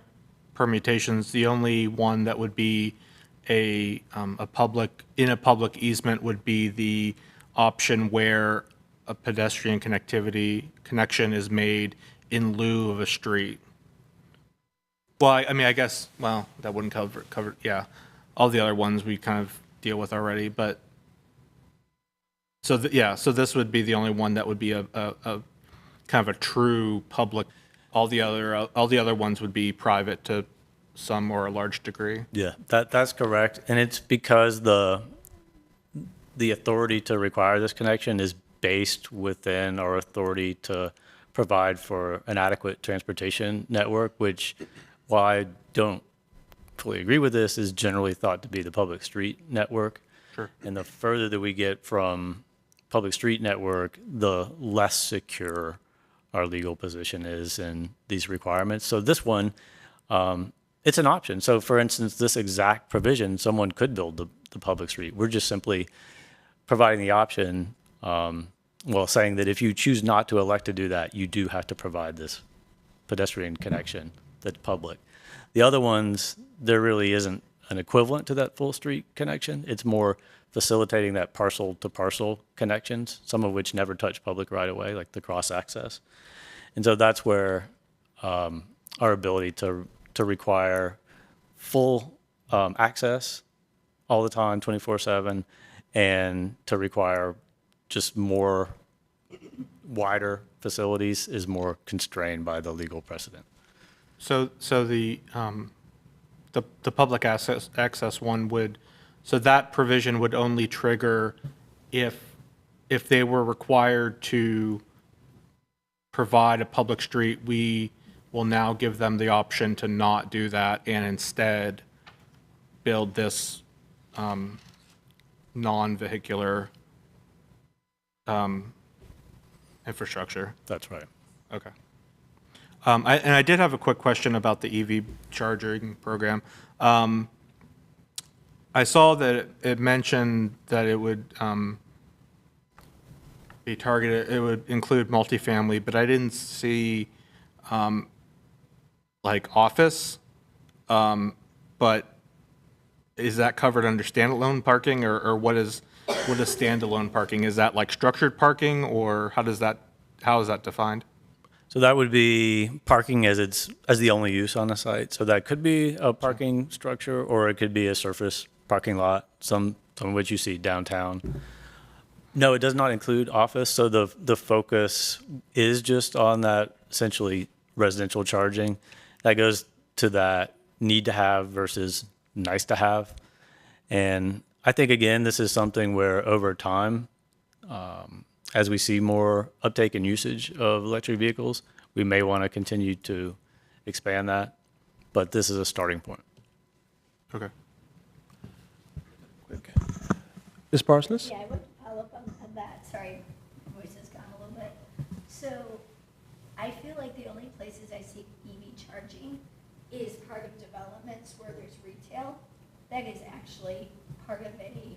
permutations, the only one that would be a public easement would be the option where a pedestrian connection is made in lieu of a street. Well, I mean, I guess, well, that wouldn't cover, yeah. All the other ones we kind of deal with already, but, so this would be the only one that would be a kind of a true public. All the other ones would be private to some or a large degree. Yeah, that's correct. And it's because the authority to require this connection is based within our authority to provide for an adequate transportation network, which, while I don't fully agree with this, is generally thought to be the public street network. Sure. And the further that we get from public street network, the less secure our legal position is in these requirements. So this one, it's an option. So for instance, this exact provision, someone could build the public street. We're just simply providing the option, saying that if you choose not to elect to do that, you do have to provide this pedestrian connection that's public. The other ones, there really isn't an equivalent to that full street connection. It's more facilitating that parcel to parcel connections, some of which never touch public right away, like the cross access. And so that's where our ability to require full access all the time, 24/7, and to require just more wider facilities is more constrained by the legal precedent. So the public access one would, so that provision would only trigger if they were required to provide a public street. We will now give them the option to not do that and instead build this non-vehicular infrastructure. That's right. Okay. I did have a quick question about the EV charging program. I saw that it mentioned that it would be targeted, it would include multifamily, but I didn't see like office. But is that covered under standalone parking, or what is standalone parking? Is that like structured parking, or how is that defined? So that would be parking as the only use on the site. So that could be a parking structure, or it could be a surface parking lot, some of which you see downtown. No, it does not include office. So the focus is just on that essentially residential charging. That goes to that need to have versus nice to have. And I think, again, this is something where over time, as we see more uptake and usage of electric vehicles, we may want to continue to expand that. But this is a starting point. Okay. Ms. Parsons? Yeah, I would follow up on that. Sorry, my voice has gone a little bit. So I feel like the only places I see EV charging is part of developments where there's retail. That is actually part of a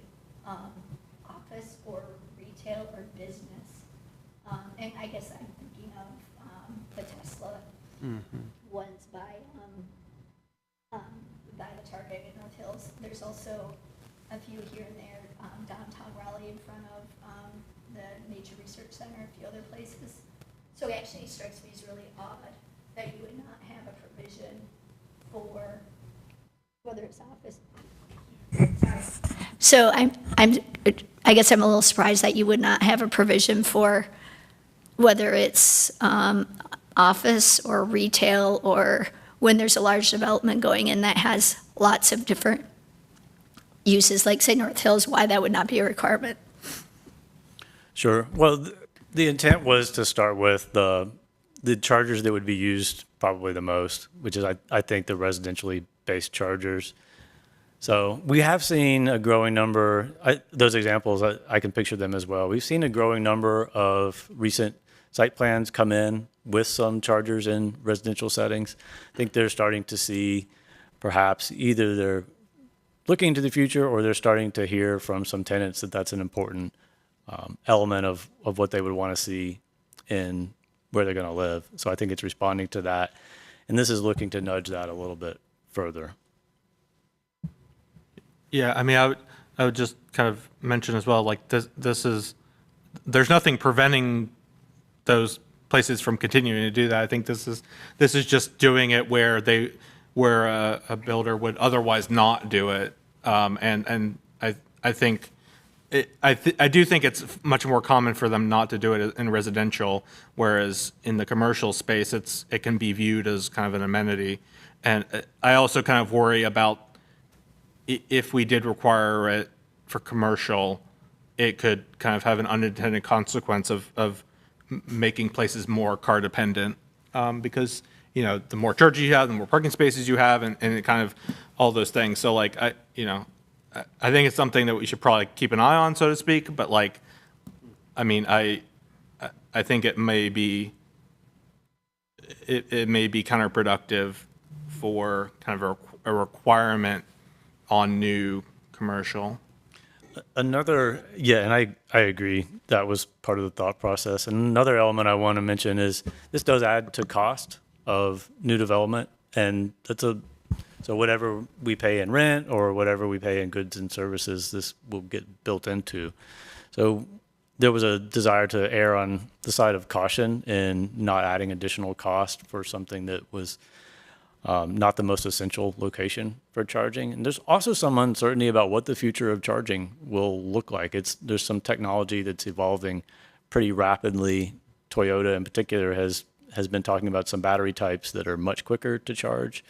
office or retail or business. And I guess I'm thinking of the Tesla ones by the Target in North Hills. There's also a few here and there, downtown Raleigh in front of the Nature Research Center, a few other places. So it actually strikes me as really odd that you would not have a provision for whether it's office. Sorry. So I guess I'm a little surprised that you would not have a provision for whether it's office or retail, or when there's a large development going in that has lots of different uses, like say North Hills, why that would not be a requirement. Sure. Well, the intent was to start with the chargers that would be used probably the most, which is I think the residentially based chargers. So we have seen a growing number, those examples, I can picture them as well. We've seen a growing number of recent site plans come in with some chargers in residential settings. I think they're starting to see perhaps either they're looking to the future or they're starting to hear from some tenants that that's an important element of what they would want to see in where they're going to live. So I think it's responding to that. And this is looking to nudge that a little bit further. Yeah, I mean, I would just kind of mention as well, like there's nothing preventing those places from continuing to do that. I think this is just doing it where a builder would otherwise not do it. And I think I do think it's much more common for them not to do it in residential, whereas in the commercial space, it can be viewed as kind of an amenity. And I also kind of worry about if we did require it for commercial, it could kind of have an unintended consequence of making places more car dependent, because the more chargers you have, the more parking spaces you have, and it kind of all those things. So like I think it's something that we should probably keep an eye on, so to speak. But like, I mean, I think it may be counterproductive for kind of a requirement on new commercial. And I agree. That was part of the thought process. And another element I want to mention is this does add to cost of new development. And so whatever we pay in rent or whatever we pay in goods and services, this will get built into. So there was a desire to err on the side of caution in not adding additional cost for something that was not the most essential location for charging. And there's also some uncertainty about what the future of charging will look like. There's some technology that's evolving pretty rapidly. Toyota in particular has been talking about some battery types that are much quicker to charge.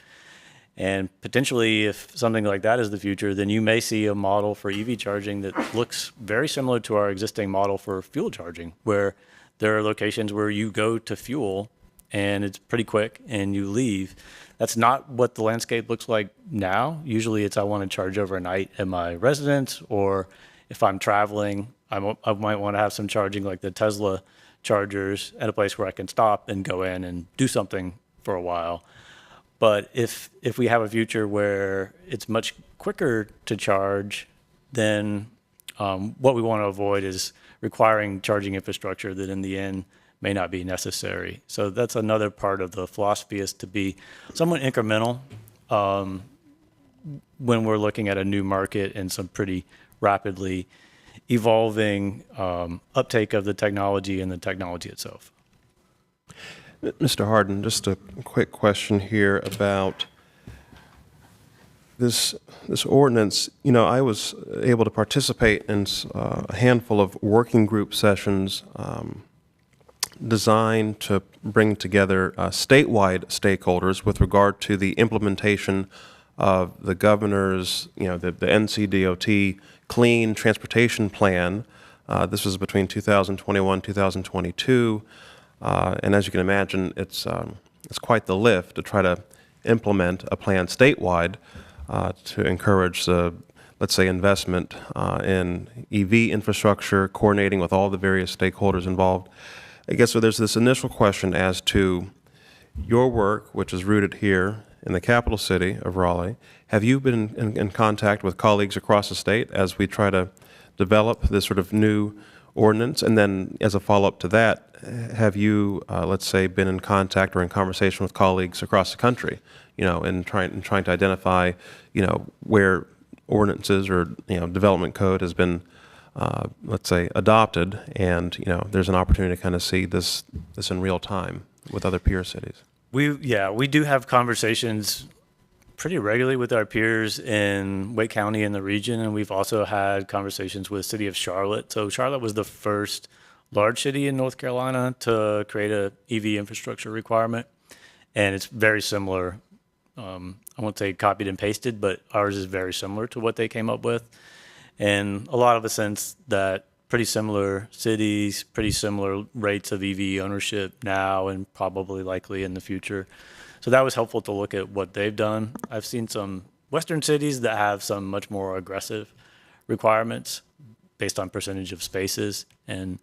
And potentially, if something like that is the future, then you may see a model for EV charging that looks very similar to our existing model for fuel charging, where there are locations where you go to fuel and it's pretty quick and you leave. That's not what the landscape looks like now. Usually I want to charge overnight at my residence, or if I'm traveling, I might want to have some charging like the Tesla chargers at a place where I can stop and go in and do something for a while. But if we have a future where it's much quicker to charge, then what we want to avoid is requiring charging infrastructure that in the end may not be necessary. So that's another part of the philosophy, is to be somewhat incremental when we're looking at a new market and some pretty rapidly evolving uptake of the technology and the technology itself. Mr. Harden, just a quick question here about this ordinance. You know, I was able to participate in a handful of working group sessions designed to bring together statewide stakeholders with regard to the implementation of the governor's, you know, the NCDOT Clean Transportation Plan. This was between 2021, 2022. And as you can imagine, it's quite the lift to try to implement a plan statewide to encourage, let's say, investment in EV infrastructure, coordinating with all the various stakeholders involved. I guess so there's this initial question as to your work, which is rooted here in the capital city of Raleigh. Have you been in contact with colleagues across the state as we try to develop this sort of new ordinance? And then as a follow-up to that, have you, let's say, been in contact or in conversation with colleagues across the country, you know, and trying to identify, you know, where ordinances or, you know, development code has been, let's say, adopted, and, you know, there's an opportunity to kind of see this in real time with other peer cities? We do have conversations pretty regularly with our peers in Wake County and the region, and we've also had conversations with the city of Charlotte. So Charlotte was the first large city in North Carolina to create a EV infrastructure requirement, and it's very similar. I won't say copied and pasted, but ours is very similar to what they came up with. And a lot of the sense that pretty similar cities, pretty similar rates of EV ownership now and probably likely in the future. So that was helpful to look at what they've done. I've seen some Western cities that have some much more aggressive requirements based on percentage of spaces, and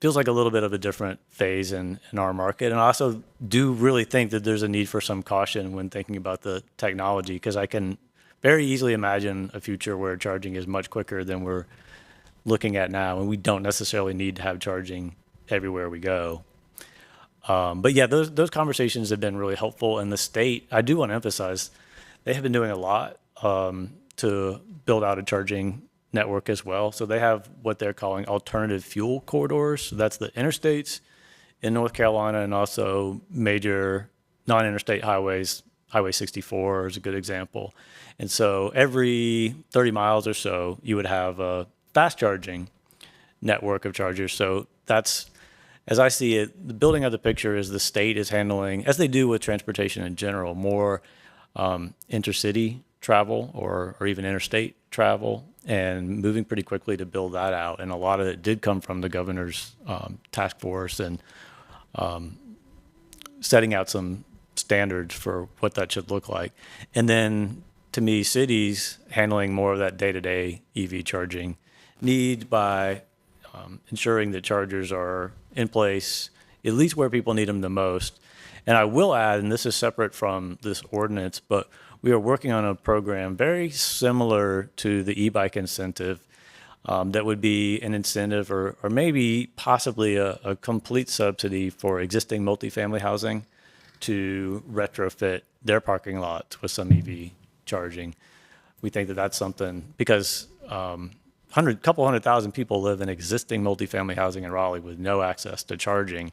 feels like a little bit of a different phase in our market. And I also do really think that there's a need for some caution when thinking about the technology, because I can very easily imagine a future where charging is much quicker than we're looking at now, and we don't necessarily need to have charging everywhere we go. But yeah, those conversations have been really helpful. And the state, I do want to emphasize, they have been doing a lot to build out a charging network as well. So they have what they're calling alternative fuel corridors. So that's the interstates in North Carolina, and also major non-interstate highways. Highway 64 is a good example. And so every 30 miles or so, you would have a fast charging network of chargers. So that's, as I see it, the building of the picture is the state is handling, as they do with transportation in general, more intercity travel or even interstate travel, and moving pretty quickly to build that out. And a lot of it did come from the governor's task force and setting out some standards for what that should look like. And then, to me, cities handling more of that day-to-day EV charging need by ensuring that chargers are in place, at least where people need them the most. And I will add, and this is separate from this ordinance, but we are working on a program very similar to the e-bike incentive that would be an incentive or maybe possibly a complete subsidy for existing multifamily housing to retrofit their parking lots with some EV charging. We think that that's something, because couple 100,000 people live in existing multifamily housing in Raleigh with no access to charging.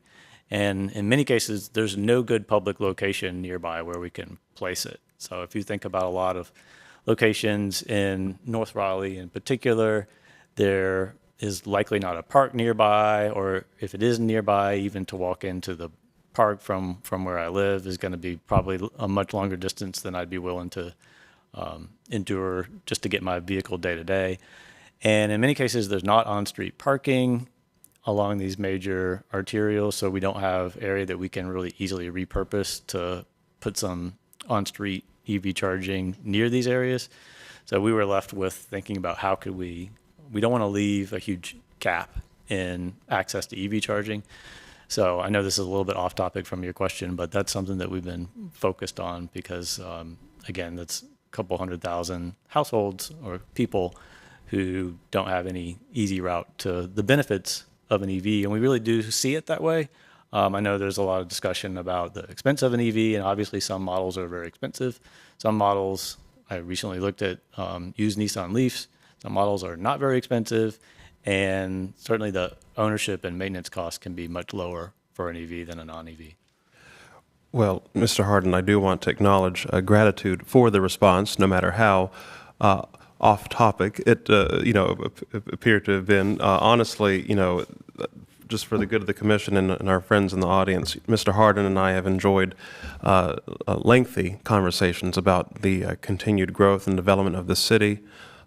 And in many cases, there's no good public location nearby where we can place it. So if you think about a lot of locations in North Raleigh in particular, there is likely not a park nearby, or if it is nearby, even to walk into the park from where I live is going to be probably a much longer distance than I'd be willing to endure just to get my vehicle day to day. And in many cases, there's not on-street parking along these major arterials, so we don't have area that we can really easily repurpose to put some on-street EV charging near these areas. So we were left with thinking about how could we don't want to leave a huge gap in access to EV charging. So I know this is a little bit off topic from your question, but that's something that we've been focused on because, again, that's a couple 100,000 households or people who don't have any easy route to the benefits of an EV. And we really do see it that way. I know there's a lot of discussion about the expense of an EV, and obviously some models are very expensive. Some models I recently looked at used Nissan Leafs. The models are not very expensive, and certainly the ownership and maintenance costs can be much lower for an EV than a non-EV. Well, Mr. Harden, I do want to acknowledge gratitude for the response, no matter how off topic it appeared to have been. Honestly, just for the good of the commission and our friends in the audience, Mr. Harden and I have enjoyed lengthy conversations about the continued growth and development of the city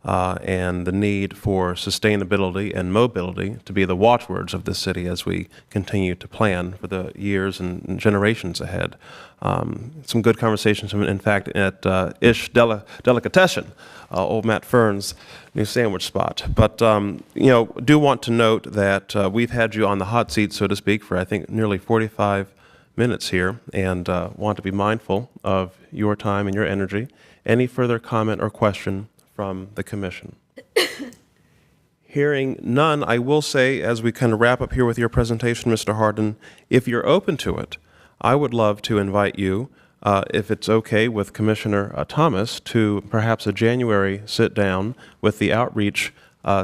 and the need for sustainability and mobility to be the watchwords of the city as we continue to plan for the years and generations ahead. Some good conversations, in fact, at Ish Delicatessen, old Matt Fern's new sandwich spot. But, do want to note that we've had you on the hot seat, so to speak, for I think nearly 45 minutes here, and want to be mindful of your time and your energy. Any further comment or question from the commission? Hearing none, I will say, as we kind of wrap up here with your presentation, Mr. Harden, if you're open to it, I would love to invite you, if it's okay with Commissioner Thomas, to perhaps a January sit-down with the Outreach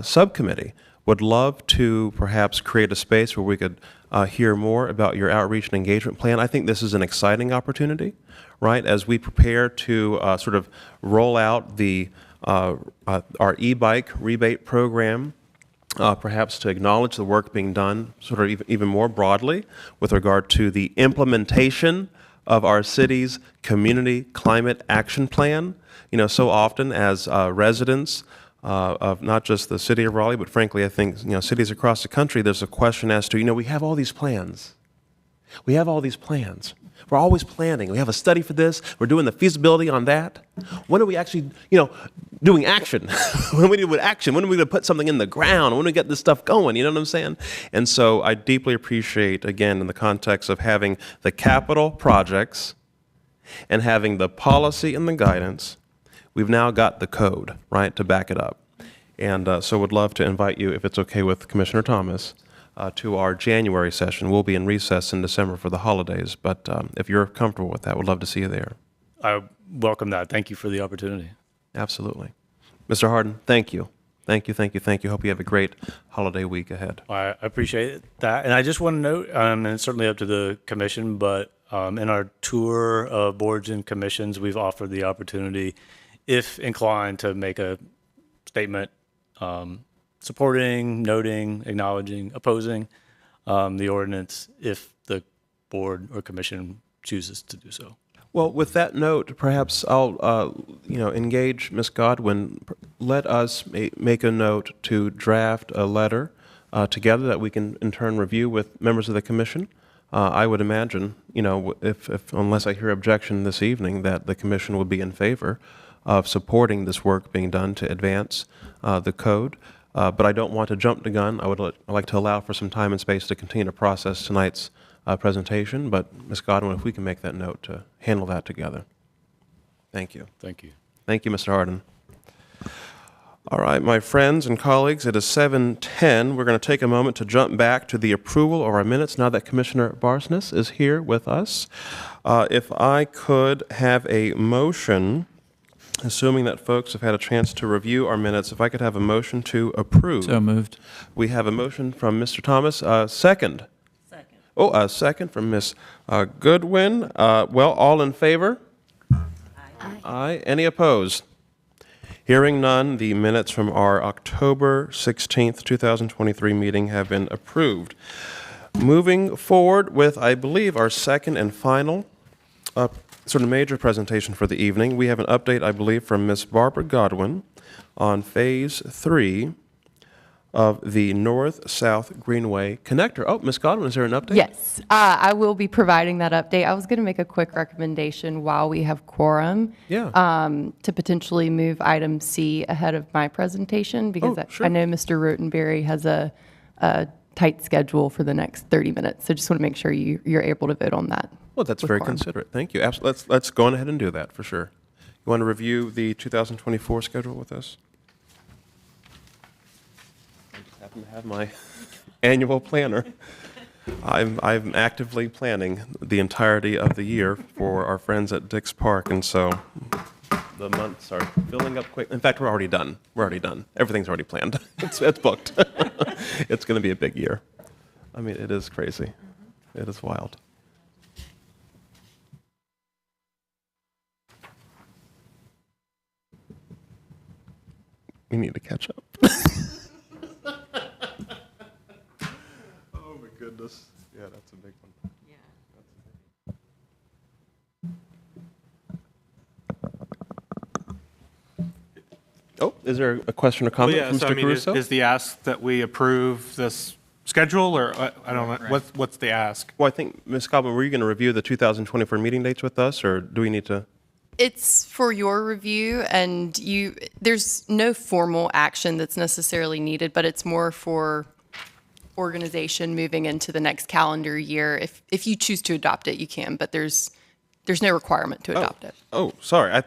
Subcommittee. Would love to perhaps create a space where we could hear more about your outreach and engagement plan. I think this is an exciting opportunity, right, as we prepare to sort of roll out our e-bike rebate program, perhaps to acknowledge the work being done sort of even more broadly with regard to the implementation of our city's community climate action plan. So often as residents of not just the city of Raleigh, but frankly, I think, cities across the country, there's a question as to, we have all these plans. We have all these plans. We're always planning. We have a study for this. We're doing the feasibility on that. When are we actually, doing action? When are we doing action? When are we going to put something in the ground? When do we get this stuff going? You know what I'm saying? And so I deeply appreciate, again, in the context of having the capital projects and having the policy and the guidance, we've now got the code, right, to back it up. And so would love to invite you, if it's okay with Commissioner Thomas, to our January session. We'll be in recess in December for the holidays, but if you're comfortable with that, we'd love to see you there. I welcome that. Thank you for the opportunity. Absolutely. Mr. Harden, thank you. Thank you. Hope you have a great holiday week ahead. I appreciate that. And I just want to note, and it's certainly up to the commission, but in our tour of boards and commissions, we've offered the opportunity, if inclined, to make a statement supporting, noting, acknowledging, opposing the ordinance if the board or commission chooses to do so. Well, with that note, perhaps I'll, engage Ms. Godwin. Let us make a note to draft a letter together that we can in turn review with members of the commission. I would imagine, if unless I hear objection this evening, that the commission would be in favor of supporting this work being done to advance the code. But I don't want to jump the gun. I would like to allow for some time and space to continue to process tonight's presentation. But Ms. Godwin, if we can make that note to handle that together. Thank you. Thank you. Thank you, Mr. Harden. All right, my friends and colleagues, it is 7:10. We're going to take a moment to jump back to the approval of our minutes now that Commissioner Barsness is here with us. If I could have a motion, assuming that folks have had a chance to review our minutes, if I could have a motion to approve. So moved. We have a motion from Mr. Thomas. Second. Second. Oh, a second from Ms. Goodwin. Well, all in favor? Aye. Aye. Any opposed? Hearing none, the minutes from our October 16th, 2023 meeting have been approved. Moving forward with, I believe, our second and final sort of major presentation for the evening, we have an update, I believe, from Ms. Barbara Godwin on Phase 3 of the North-South Greenway Connector. Oh, Ms. Godwin, is there an update? Yes, I will be providing that update. I was going to make a quick recommendation while we have quorum. Yeah. To potentially move item C ahead of my presentation because sure. I know Mr. Rotenberry has a tight schedule for the next 30 minutes. So just want to make sure you're able to vote on that. Well, that's very considerate. Thank you. Let's go on ahead and do that for sure. You want to review the 2024 schedule with us? I just happen to have my annual planner. I'm actively planning the entirety of the year for our friends at Dix Park, and so the months are filling up quick. In fact, we're already done. We're already done. Everything's already planned. It's booked. It's going to be a big year. I mean, it is crazy. It is wild. We need to catch up. Oh my goodness. Yeah, that's a big one. Oh, is there a question or comment from Mr. Caruso? Is the ask that we approve this schedule, or I don't know, what's the ask? Well, I think, Ms. Godwin, were you going to review the 2024 meeting dates with us, or do we need to? It's for your review, and there's no formal action that's necessarily needed, but it's more for organization moving into the next calendar year. If you choose to adopt it, you can, but there's no requirement to adopt it. Oh, sorry.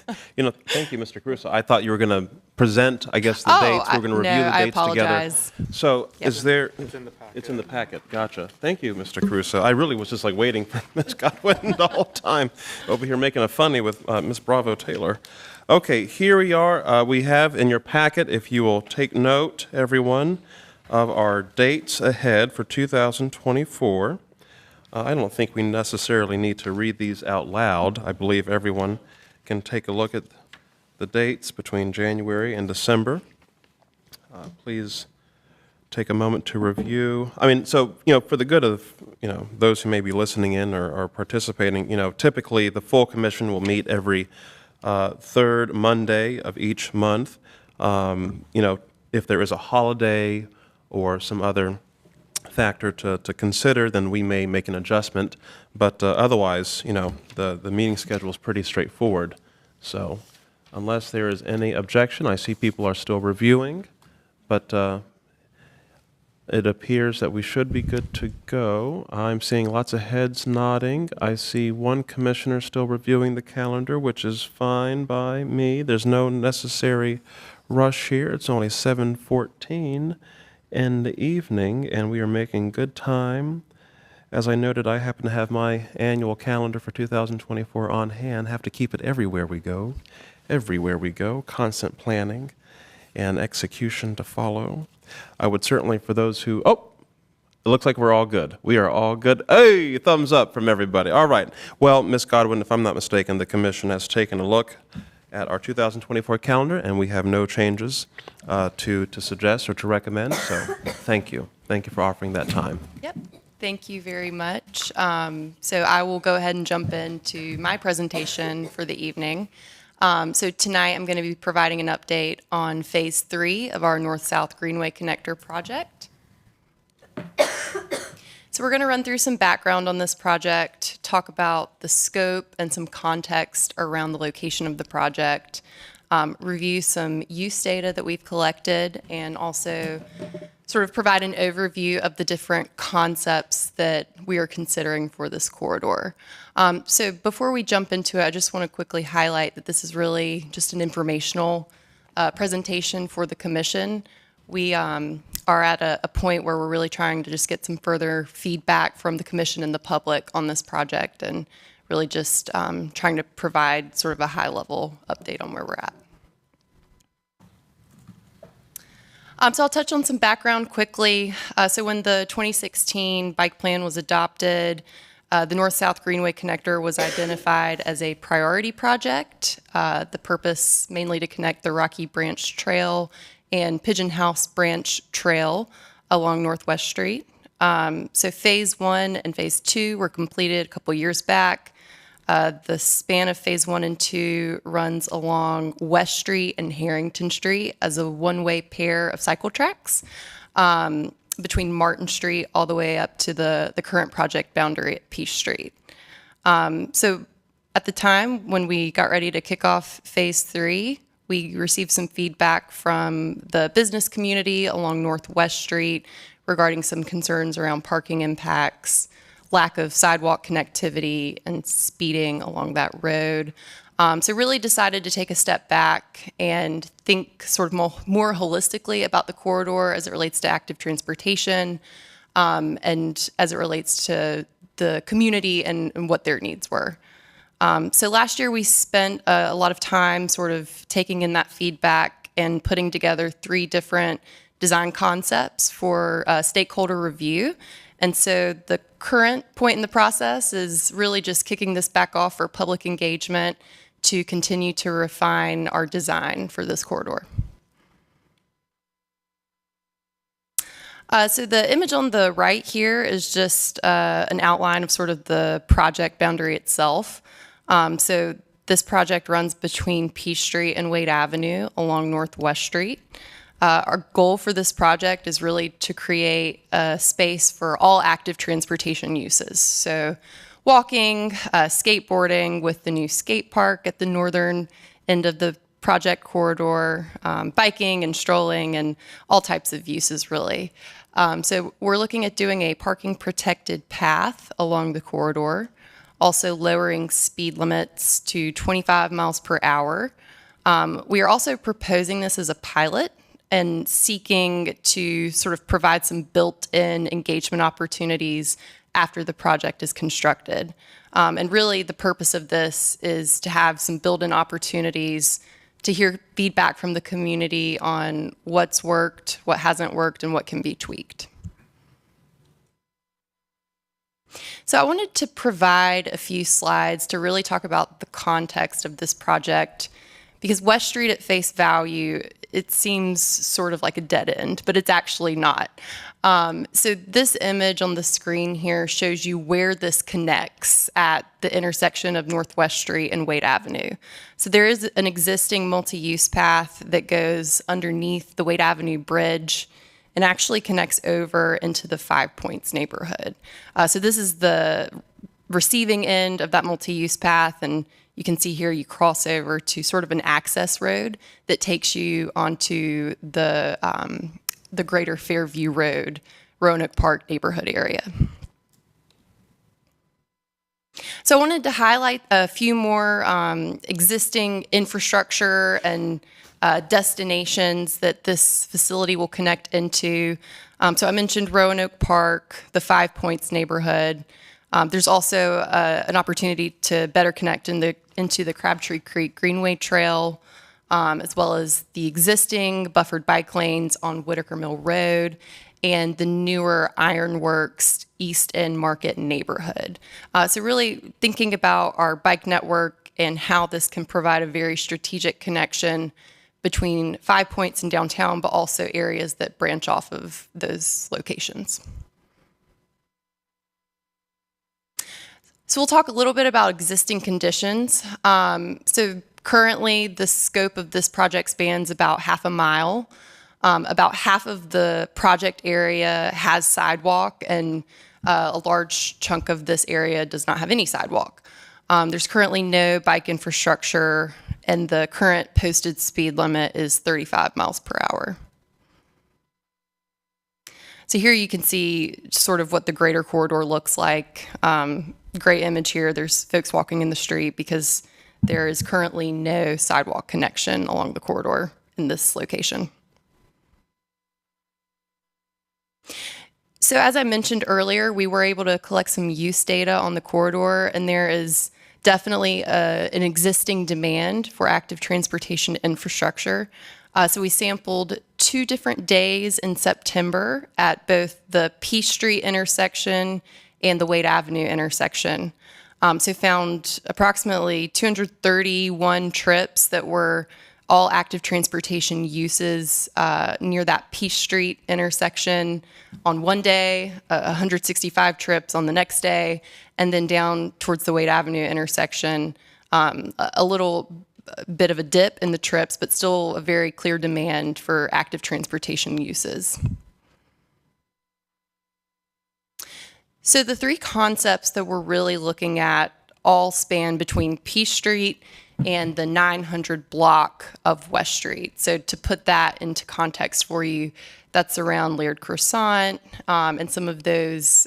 Thank you, Mr. Caruso. I thought you were going to present, I guess, the dates. We're going to review the dates apologize. together. So is there? It's in the packet. It's in the packet. Gotcha. Thank you, Mr. Caruso. I really was just like waiting for Ms. Godwin the whole time, over here making a funny with Ms. Bravo Taylor. Okay, here we are. We have in your packet, if you will take note, everyone, of our dates ahead for 2024. I don't think we necessarily need to read these out loud. I believe everyone can take a look at the dates between January and December. Please take a moment to review. I mean, so, for the good of, those who may be listening in or participating, typically the full commission will meet every third Monday of each month. If there is a holiday or some other factor to consider, then we may make an adjustment. But otherwise, the meeting schedule is pretty straightforward. So unless there is any objection, I see people are still reviewing, but it appears that we should be good to go. I'm seeing lots of heads nodding. I see one commissioner still reviewing the calendar, which is fine by me. There's no necessary rush here. It's only 7:14 in the evening, and we are making good time. As I noted, I happen to have my annual calendar for 2024 on hand, have to keep it everywhere we go, constant planning and execution to follow. I would certainly, for those who, it looks like we're all good. We are all good. Hey, thumbs up from everybody. All right. Well, Ms. Godwin, if I'm not mistaken, the commission has taken a look at our 2024 calendar, and we have no changes to suggest or to recommend. So thank you. Thank you for offering that time. Yep. Thank you very much. So I will go ahead and jump into my presentation for the evening. So tonight I'm going to be providing an update on Phase 3 of our North-South Greenway Connector project. So we're going to run through some background on this project, talk about the scope and some context around the location of the project, review some use data that we've collected, and also sort of provide an overview of the different concepts that we are considering for this corridor. So before we jump into it, I just want to quickly highlight that this is really just an informational presentation for the commission. We are at a point where we're really trying to just get some further feedback from the commission and the public on this project, and really just trying to provide sort of a high-level update on where we're at. So I'll touch on some background quickly. So when the 2016 bike plan was adopted, the North-South Greenway Connector was identified as a priority project. The purpose mainly to connect the Rocky Branch Trail and Pigeon House Branch Trail along Northwest Street. So Phase 1 and Phase 2 were completed a couple years back. The span of Phase 1 and 2 runs along West Street and Harrington Street as a one-way pair of cycle tracks between Martin Street all the way up to the current project boundary at Peace Street. So at the time when we got ready to kick off Phase 3, we received some feedback from the business community along Northwest Street regarding some concerns around parking impacts, lack of sidewalk connectivity, and speeding along that road. So really decided to take a step back and think sort of more holistically about the corridor as it relates to active transportation, and as it relates to the community and what their needs were. So last year we spent a lot of time sort of taking in that feedback and putting together 3 different design concepts for stakeholder review. And so the current point in the process is really just kicking this back off for public engagement to continue to refine our design for this corridor. So the image on the right here is just an outline of sort of the project boundary itself. So this project runs between Peace Street and Wade Avenue along Northwest Street. Our goal for this project is really to create a space for all active transportation uses. So walking, skateboarding with the new skate park at the northern end of the project corridor, biking and strolling and all types of uses really. So we're looking at doing a parking protected path along the corridor, also lowering speed limits to 25 miles per hour. We are also proposing this as a pilot and seeking to sort of provide some built-in engagement opportunities after the project is constructed. And really the purpose of this is to have some built-in opportunities to hear feedback from the community on what's worked, what hasn't worked, and what can be tweaked. So I wanted to provide a few slides to really talk about the context of this project, because West Street at face value, it seems sort of like a dead end, but it's actually not. So this image on the screen here shows you where this connects at the intersection of Northwest Street and Wade Avenue. So there is an existing multi-use path that goes underneath the Wade Avenue Bridge and actually connects over into the 5 Points neighborhood. So this is the receiving end of that multi-use path, and you can see here you cross over to sort of an access road that takes you onto the greater Fairview Road, Roanoke Park neighborhood area. So I wanted to highlight a few more existing infrastructure and destinations that this facility will connect into. So I mentioned Roanoke Park, the 5 Points neighborhood. There's also an opportunity to better connect into the Crabtree Creek Greenway Trail, as well as the existing buffered bike lanes on Whitaker Mill Road and the newer Ironworks East End Market neighborhood. So really thinking about our bike network and how this can provide a very strategic connection between 5 Points and downtown, but also areas that branch off of those locations. So we'll talk a little bit about existing conditions. So currently the scope of this project spans about half a mile. About half of the project area has sidewalk, and a large chunk of this area does not have any sidewalk. There's currently no bike infrastructure, and the current posted speed limit is 35 miles per hour. So here you can see sort of what the greater corridor looks like. Great image here. There's folks walking in the street because there is currently no sidewalk connection along the corridor in this location. So as I mentioned earlier, we were able to collect some use data on the corridor, and there is definitely an existing demand for active transportation infrastructure. So we sampled 2 different days in September at both the Peace Street intersection and the Wade Avenue intersection. So found approximately 231 trips that were all active transportation uses near that Peace Street intersection on one day, 165 trips on the next day, and then down towards the Wade Avenue intersection, a little bit of a dip in the trips, but still a very clear demand for active transportation uses. So the 3 concepts that we're really looking at all span between Peace Street and the 900 block of West Street. So to put that into context for you, that's around Laird Croissant and some of those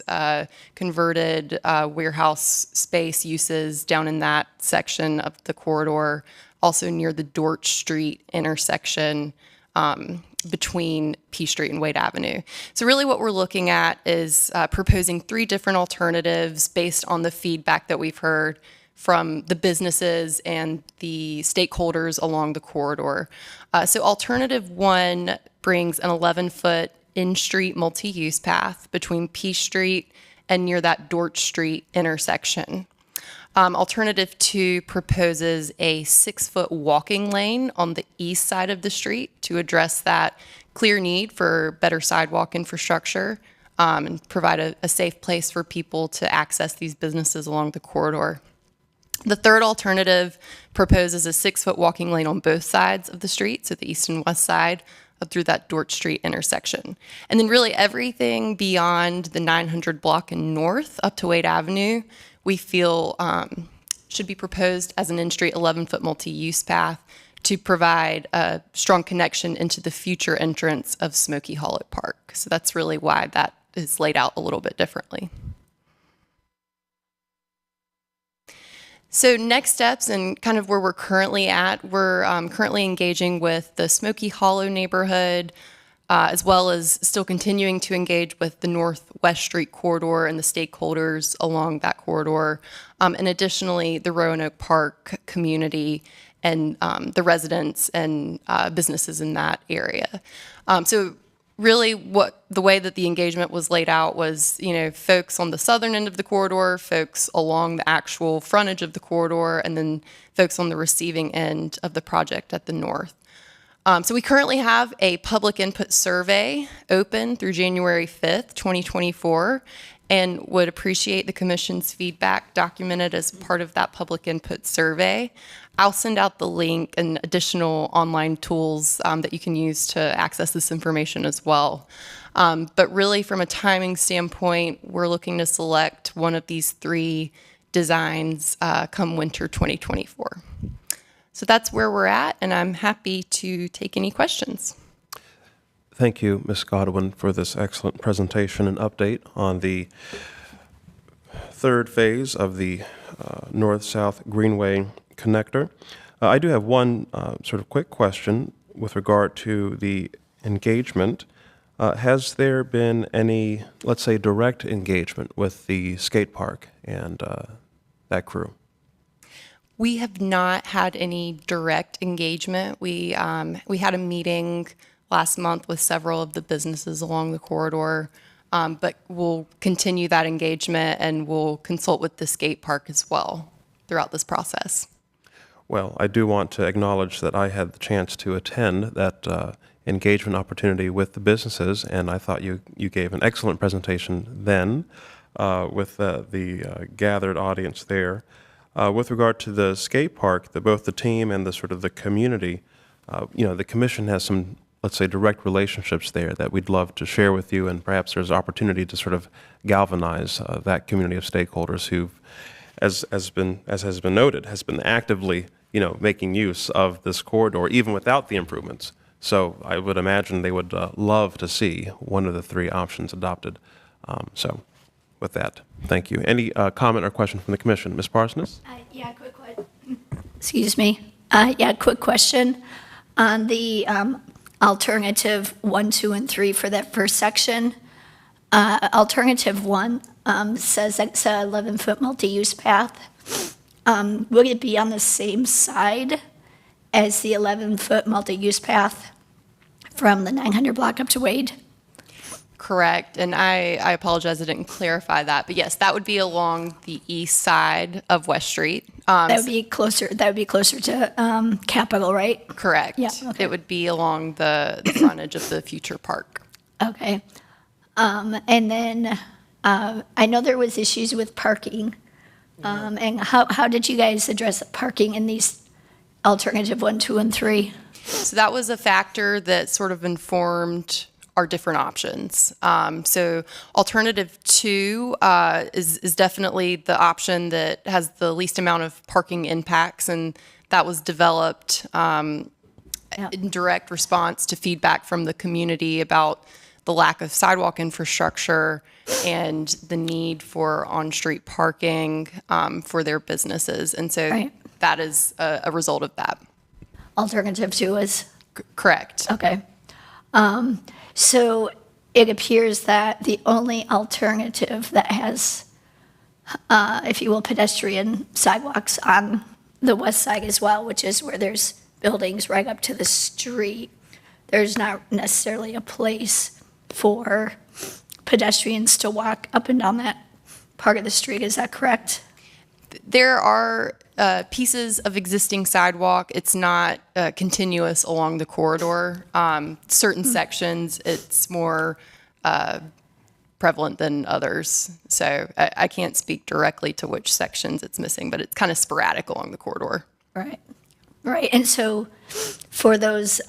converted warehouse space uses down in that section of the corridor, also near the Dorch Street intersection between Peace Street and Wade Avenue. So really what we're looking at is proposing 3 different alternatives based on the feedback that we've heard from the businesses and the stakeholders along the corridor. So alternative 1 brings an 11-foot in-street multi-use path between P Street and near that Dorch Street intersection. Alternative 2 proposes a 6-foot walking lane on the east side of the street to address that clear need for better sidewalk infrastructure and provide a safe place for people to access these businesses along the corridor. The third alternative proposes a 6-foot walking lane on both sides of the street, so the east and west side, up through that Dorch Street intersection. And then really everything beyond the 900 block and north up to Wade Avenue, we feel should be proposed as an in-street 11-foot multi-use path to provide a strong connection into the future entrance of Smoky Hollow Park. So that's really why that is laid out a little bit differently. So next steps and kind of where we're currently at, we're currently engaging with the Smoky Hollow neighborhood, as well as still continuing to engage with the Northwest Street corridor and the stakeholders along that corridor, and additionally the Roanoke Park community and the residents and businesses in that area. So really the way that the engagement was laid out was, folks on the southern end of the corridor, folks along the actual frontage of the corridor, and then folks on the receiving end of the project at the north. So we currently have a public input survey open through January 5th, 2024, and would appreciate the commission's feedback documented as part of that public input survey. I'll send out the link and additional online tools that you can use to access this information as well. But really, from a timing standpoint, we're looking to select one of these 3 designs come winter 2024. So that's where we're at, and I'm happy to take any questions. Thank you, Ms. Godwin, for this excellent presentation and update on the 3rd phase of the North-South Greenway connector. I do have one sort of quick question with regard to the engagement. Has there been any, let's say, direct engagement with the skate park and that crew? We have not had any direct engagement. We had a meeting last month with several of the businesses along the corridor, but we'll continue that engagement and we'll consult with the skate park as well throughout this process. Well, I do want to acknowledge that I had the chance to attend that engagement opportunity with the businesses, and I thought you gave an excellent presentation then with the gathered audience there. With regard to the skate park, both the team and the sort of the community, the commission has some, let's say, direct relationships there that we'd love to share with you, and perhaps there's opportunity to sort of galvanize that community of stakeholders who, as has been noted, has been actively, making use of this corridor even without the improvements. So I would imagine they would love to see one of the 3 options adopted. So with that, thank you. Any comment or question from the commission? Ms. Parsons? Yeah, quick question. Excuse me. Quick question on the alternative 1, 2, and 3 for that first section. Alternative 1 says it's an 11-foot multi-use path. Would it be on the same side as the 11-foot multi-use path from the 900 block up to Wade? Correct, and I apologize I didn't clarify that, but yes, that would be along the east side of West Street. That would be closer to Capitol, right? Correct. Yeah, okay. It would be along the frontage of the future park. Okay. And then I know there was issues with parking. And how did you guys address parking in these alternative 1, 2, and 3? So that was a factor that sort of informed our different options. So alternative 2 is definitely the option that has the least amount of parking impacts, and that was developed in direct response to feedback from the community about the lack of sidewalk infrastructure and the need for on-street parking for their businesses. And so that is a result of that. Alternative 2 is? Correct. Okay. So it appears that the only alternative that has if you will, pedestrian sidewalks on the west side as well, which is where there's buildings right up to the street. There's not necessarily a place for pedestrians to walk up and down that part of the street. Is that correct? There are pieces of existing sidewalk. It's not continuous along the corridor. Certain sections, it's more prevalent than others. So I can't speak directly to which sections it's missing, but it's kind of sporadic along the corridor. Right. Right. And so for those,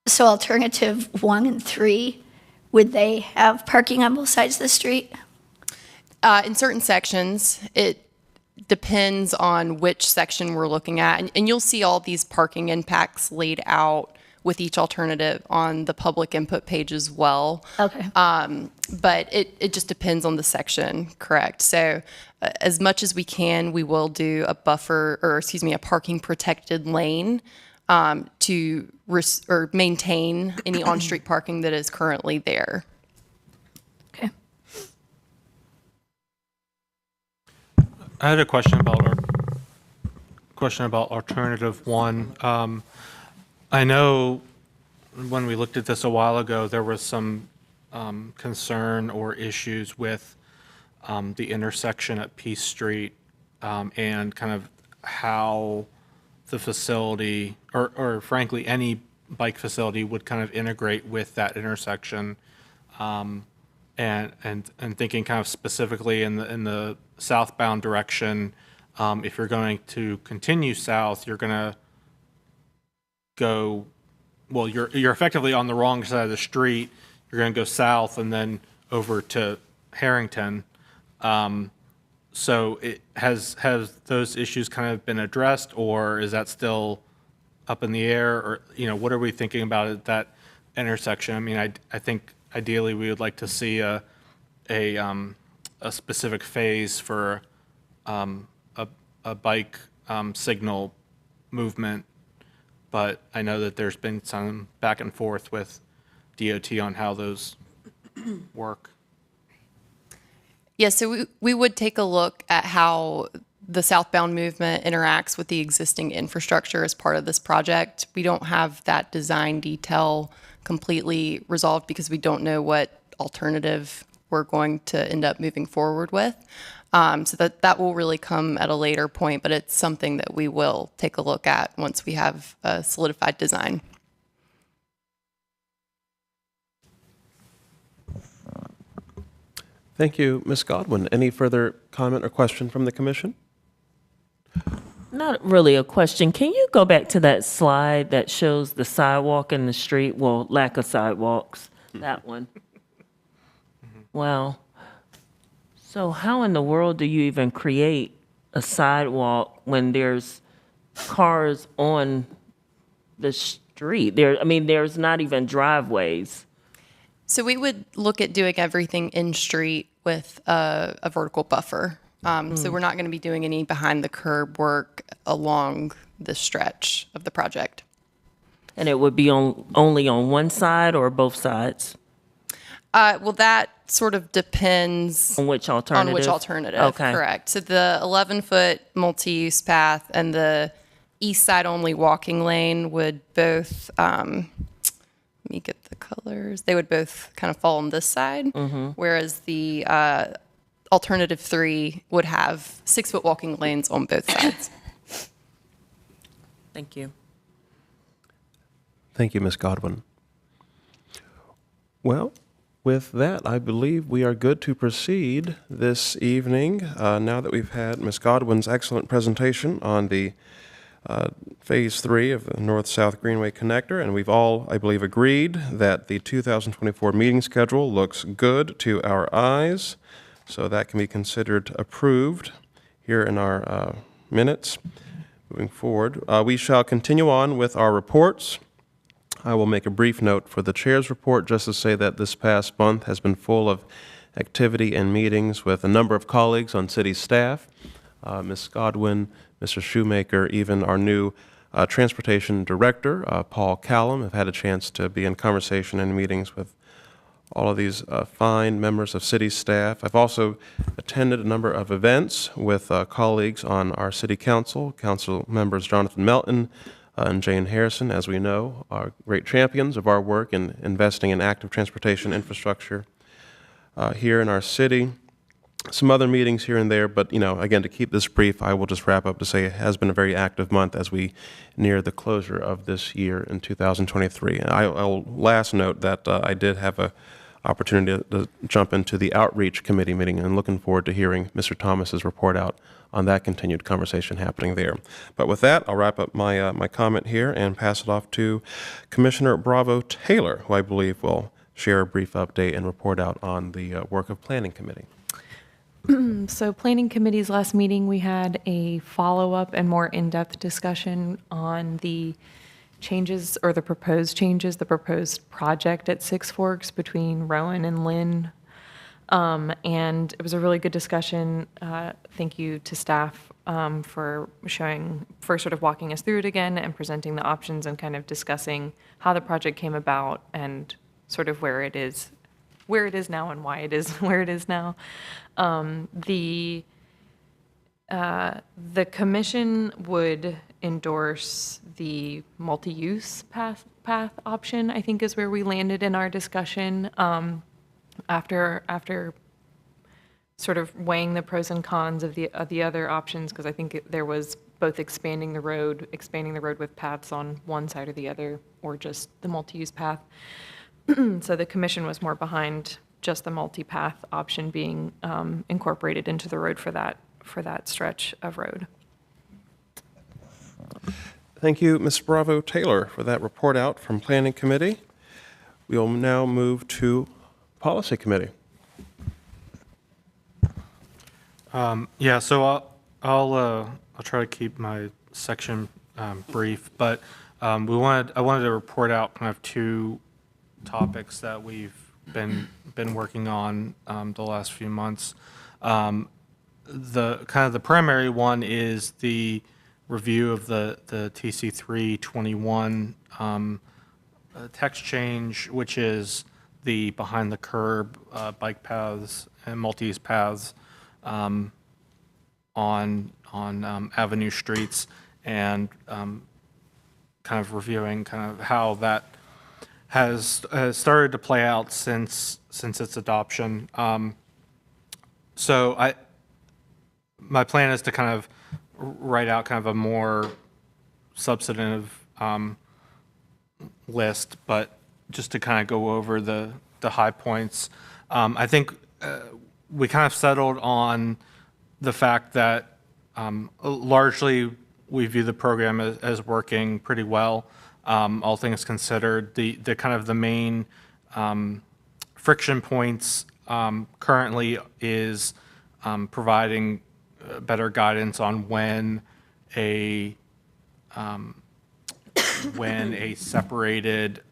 so alternative 1 and 3, would they have parking on both sides of the street? In certain sections, it depends on which section we're looking at. And you'll see all these parking impacts laid out with each alternative on the public input page as well. Okay. But it just depends on the section, correct? So as much as we can, we will do a a parking protected lane to maintain any on-street parking that is currently there. Okay. I had a question about alternative 1. I know when we looked at this a while ago, there was some concern or issues with the intersection at Peace Street and kind of how the facility, or frankly, any bike facility would kind of integrate with that intersection. And thinking kind of specifically in the southbound direction, if you're going to continue south, you're going to go, well, you're effectively on the wrong side of the street. You're going to go south and then over to Harrington. So has those issues kind of been addressed, or is that still up in the air? Or, what are we thinking about at that intersection? I mean, I think ideally we would like to see a specific phase for a bike signal movement, but I know that there's been some back and forth with DOT on how those work. Yeah, so we would take a look at how the southbound movement interacts with the existing infrastructure as part of this project. We don't have that design detail completely resolved because we don't know what alternative we're going to end up moving forward with. So that will really come at a later point, but it's something that we will take a look at once we have a solidified design. Thank you, Ms. Godwin. Any further comment or question from the commission? Not really a question. Can you go back to that slide that shows the sidewalk in the street? Well, lack of sidewalks, that one. Wow. So how in the world do you even create a sidewalk when there's cars on the street? There's not even driveways. So we would look at doing everything in street with a vertical buffer. So we're not going to be doing any behind the curb work along the stretch of the project. And it would be only on one side or both sides? Well, that sort of depends On which alternative? Okay. Correct. So the 11-foot multi-use path and the east side only walking lane would both, let me get the colors, they would both kind of fall on this side, whereas the alternative 3 would have 6-foot walking lanes on both sides. Thank you. Thank you, Ms. Godwin. Well, with that, I believe we are good to proceed this evening, now that we've had Ms. Godwin's excellent presentation on the Phase 3 of the North-South Greenway Connector, and we've all, I believe, agreed that the 2024 meeting schedule looks good to our eyes, so that can be considered approved here in our minutes. Moving forward, we shall continue on with our reports. I will make a brief note for the chair's report just to say that this past month has been full of activity and meetings with a number of colleagues on city staff. Ms. Godwin, Mr. Shoemaker, even our new transportation director, Paul Callum, have had a chance to be in conversation and meetings with all of these fine members of city staff. I've also attended a number of events with colleagues on our city council members Jonathan Melton and Jane Harrison, as we know, are great champions of our work in investing in active transportation infrastructure here in our city. Some other meetings here and there, but again, to keep this brief, I will just wrap up to say it has been a very active month as we near the closure of this year in 2023. I'll last note that I did have an opportunity to jump into the outreach committee meeting, and looking forward to hearing Mr. Thomas's report out on that continued conversation happening there. But with that, I'll wrap up my comment here and pass it off to Commissioner Bravo Taylor, who I believe will share a brief update and report out on the work of Planning Committee. So Planning Committee's last meeting, we had a follow-up and more in-depth discussion on the changes or the proposed project at Six Forks between Rowan and Lynn. And it was a really good discussion. Thank you to staff for sort of walking us through it again and presenting the options and kind of discussing how the project came about and sort of where it is now and why it is where it is now. The commission would endorse the multi-use path option, I think is where we landed in our discussion, after sort of weighing the pros and cons of the other options, because I think there was both expanding the road with paths on one side or the other, or just the multi-use path. So the commission was more behind just the multi-path option being incorporated into the road for that stretch of road. Thank you, Ms. Bravo Taylor, for that report out from Planning Committee. We will now move to Policy Committee. So I'll try to keep my section brief, but I wanted to report out kind of two topics that we've been working on the last few months. The primary one is the review of the TC 321 text change, which is the behind the curb bike paths and multi-use paths on Avenue streets, and kind of reviewing kind of how that has started to play out since its adoption. So my plan is to kind of write out kind of a more substantive list, but just to kind of go over the high points. I think we kind of settled on the fact that largely we view the program as working pretty well. All things considered, the kind of the main friction points currently is providing better guidance on when a separated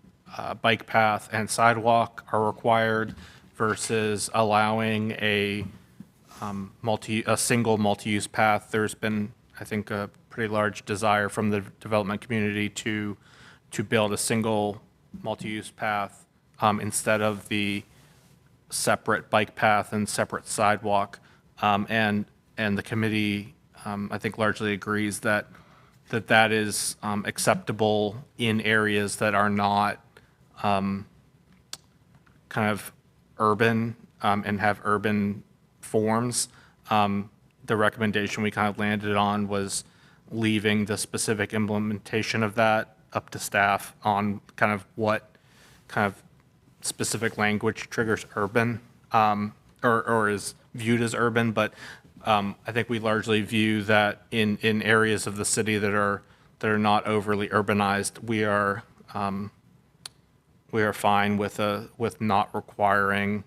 bike path and sidewalk are required versus allowing a single multi-use path. There's been, I think, a pretty large desire from the development community to build a single multi-use path instead of the separate bike path and separate sidewalk. And the committee, I think, largely agrees that is acceptable in areas that are not kind of urban and have urban forms. The recommendation we kind of landed on was leaving the specific implementation of that up to staff on kind of what kind of specific language triggers urban or is viewed as urban. But I think we largely view that in areas of the city that are not overly urbanized, we are fine with not requiring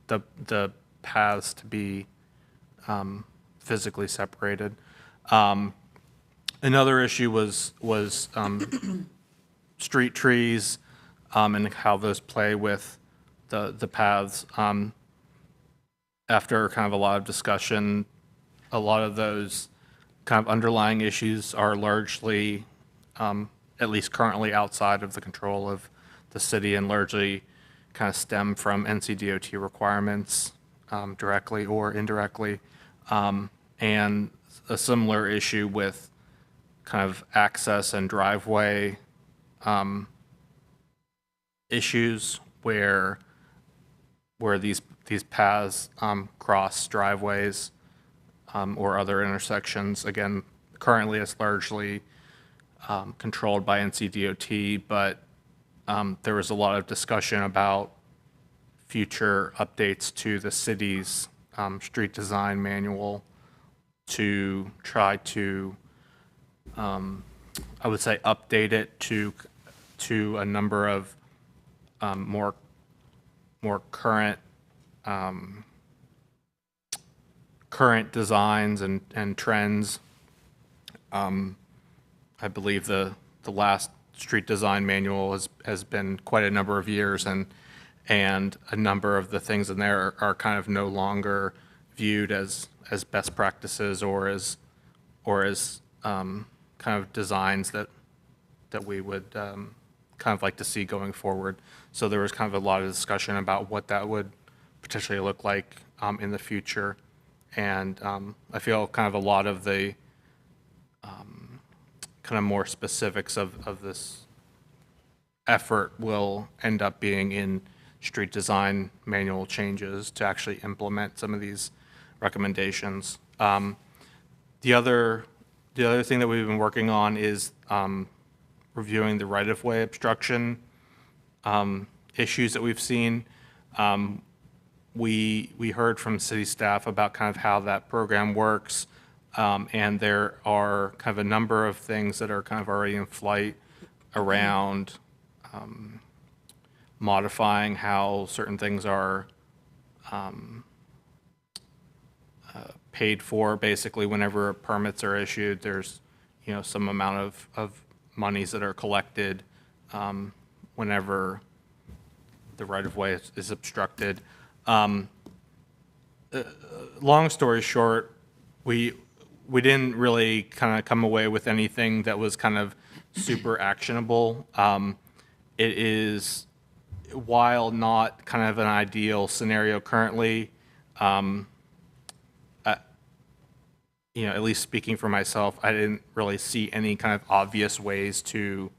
the paths to be physically separated. Another issue was street trees and how those play with the paths. After kind of a lot of discussion, a lot of those kind of underlying issues are largely, at least currently, outside of the control of the city, and largely kind of stem from NCDOT requirements directly or indirectly, and a similar issue with kind of access and driveway issues where these paths cross driveways or other intersections. Again, currently it's largely controlled by NCDOT, but there was a lot of discussion about future updates to the city's street design manual to try to, I would say, update it to a number of more current designs and trends. I believe the last street design manual has been quite a number of years, and a number of the things in there are kind of no longer viewed as best practices or as kind of designs that we would kind of like to see going forward. So there was kind of a lot of discussion about what that would potentially look like in the future. And I feel kind of a lot of the kind of more specifics of this effort will end up being in street design manual changes to actually implement some of these recommendations. The other thing that we've been working on is reviewing the right-of-way obstruction issues that we've seen. We heard from city staff about kind of how that program works, and there are kind of a number of things that are kind of already in flight around modifying how certain things are paid for. Basically, whenever permits are issued, there's some amount of monies that are collected whenever the right-of-way is obstructed. Long story short, we didn't really kind of come away with anything that was kind of super actionable. It is, while not kind of an ideal scenario currently, at least speaking for myself, I didn't really see any kind of obvious ways to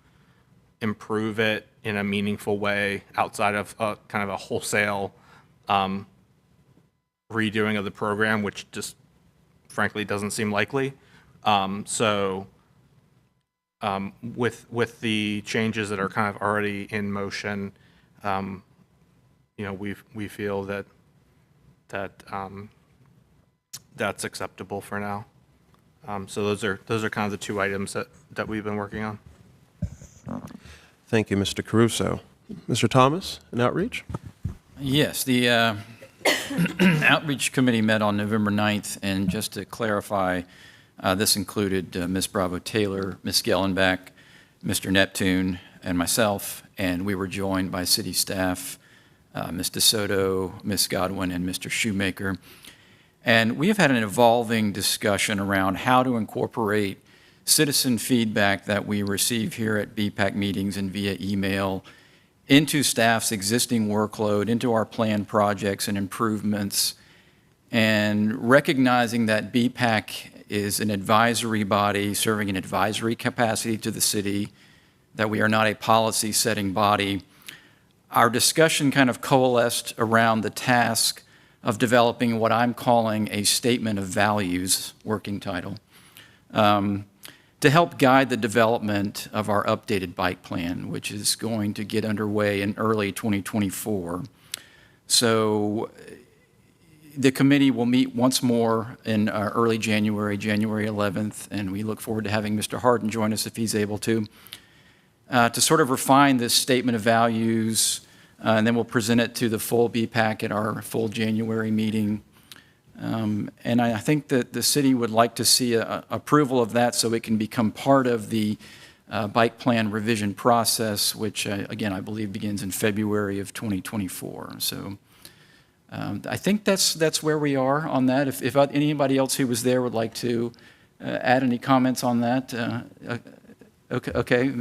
improve it in a meaningful way outside of kind of a wholesale redoing of the program, which just frankly doesn't seem likely. With the changes that are kind of already in motion, we feel that that's acceptable for now. So those are kind of the two items that we've been working on. Thank you, Mr. Caruso. Mr. Thomas, in outreach? Yes, the Outreach Committee met on November 9th, and just to clarify, this included Ms. Bravo Taylor, Ms. Gellenbach, Mr. Neptune, and myself, and we were joined by city staff, Ms. DeSoto, Ms. Godwin, and Mr. Shoemaker. And we have had an evolving discussion around how to incorporate citizen feedback that we receive here at BPAC meetings and via email into staff's existing workload, into our planned projects and improvements, and recognizing that BPAC is an advisory body serving an advisory capacity to the city, that we are not a policy-setting body. Our discussion kind of coalesced around the task of developing what I'm calling a statement of values, working title, to help guide the development of our updated bike plan, which is going to get underway in early 2024. So the committee will meet once more in early January, January 11th, and we look forward to having Mr. Harden join us if he's able to sort of refine this statement of values, and then we'll present it to the full BPAC at our full January meeting. And I think that the city would like to see approval of that so it can become part of the bike plan revision process, which, again, I believe begins in February of 2024. So I think that's where we are on that. If anybody else who was there would like to add any comments on that. Okay.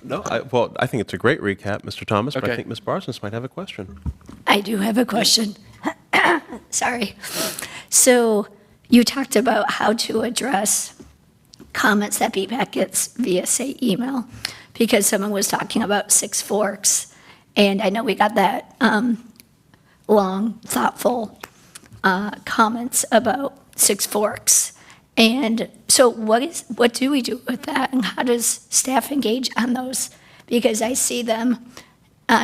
No, well, I think it's a great recap, Mr. Thomas, but I Okay. think Ms. Barsness might have a question. I do have a question. Sorry. So you talked about how to address comments that BPAC gets via, say, email, because someone was talking about Six Forks, and I know we got that long, thoughtful comments about Six Forks. And so what do we do with that, and how does staff engage on those? Because I see them,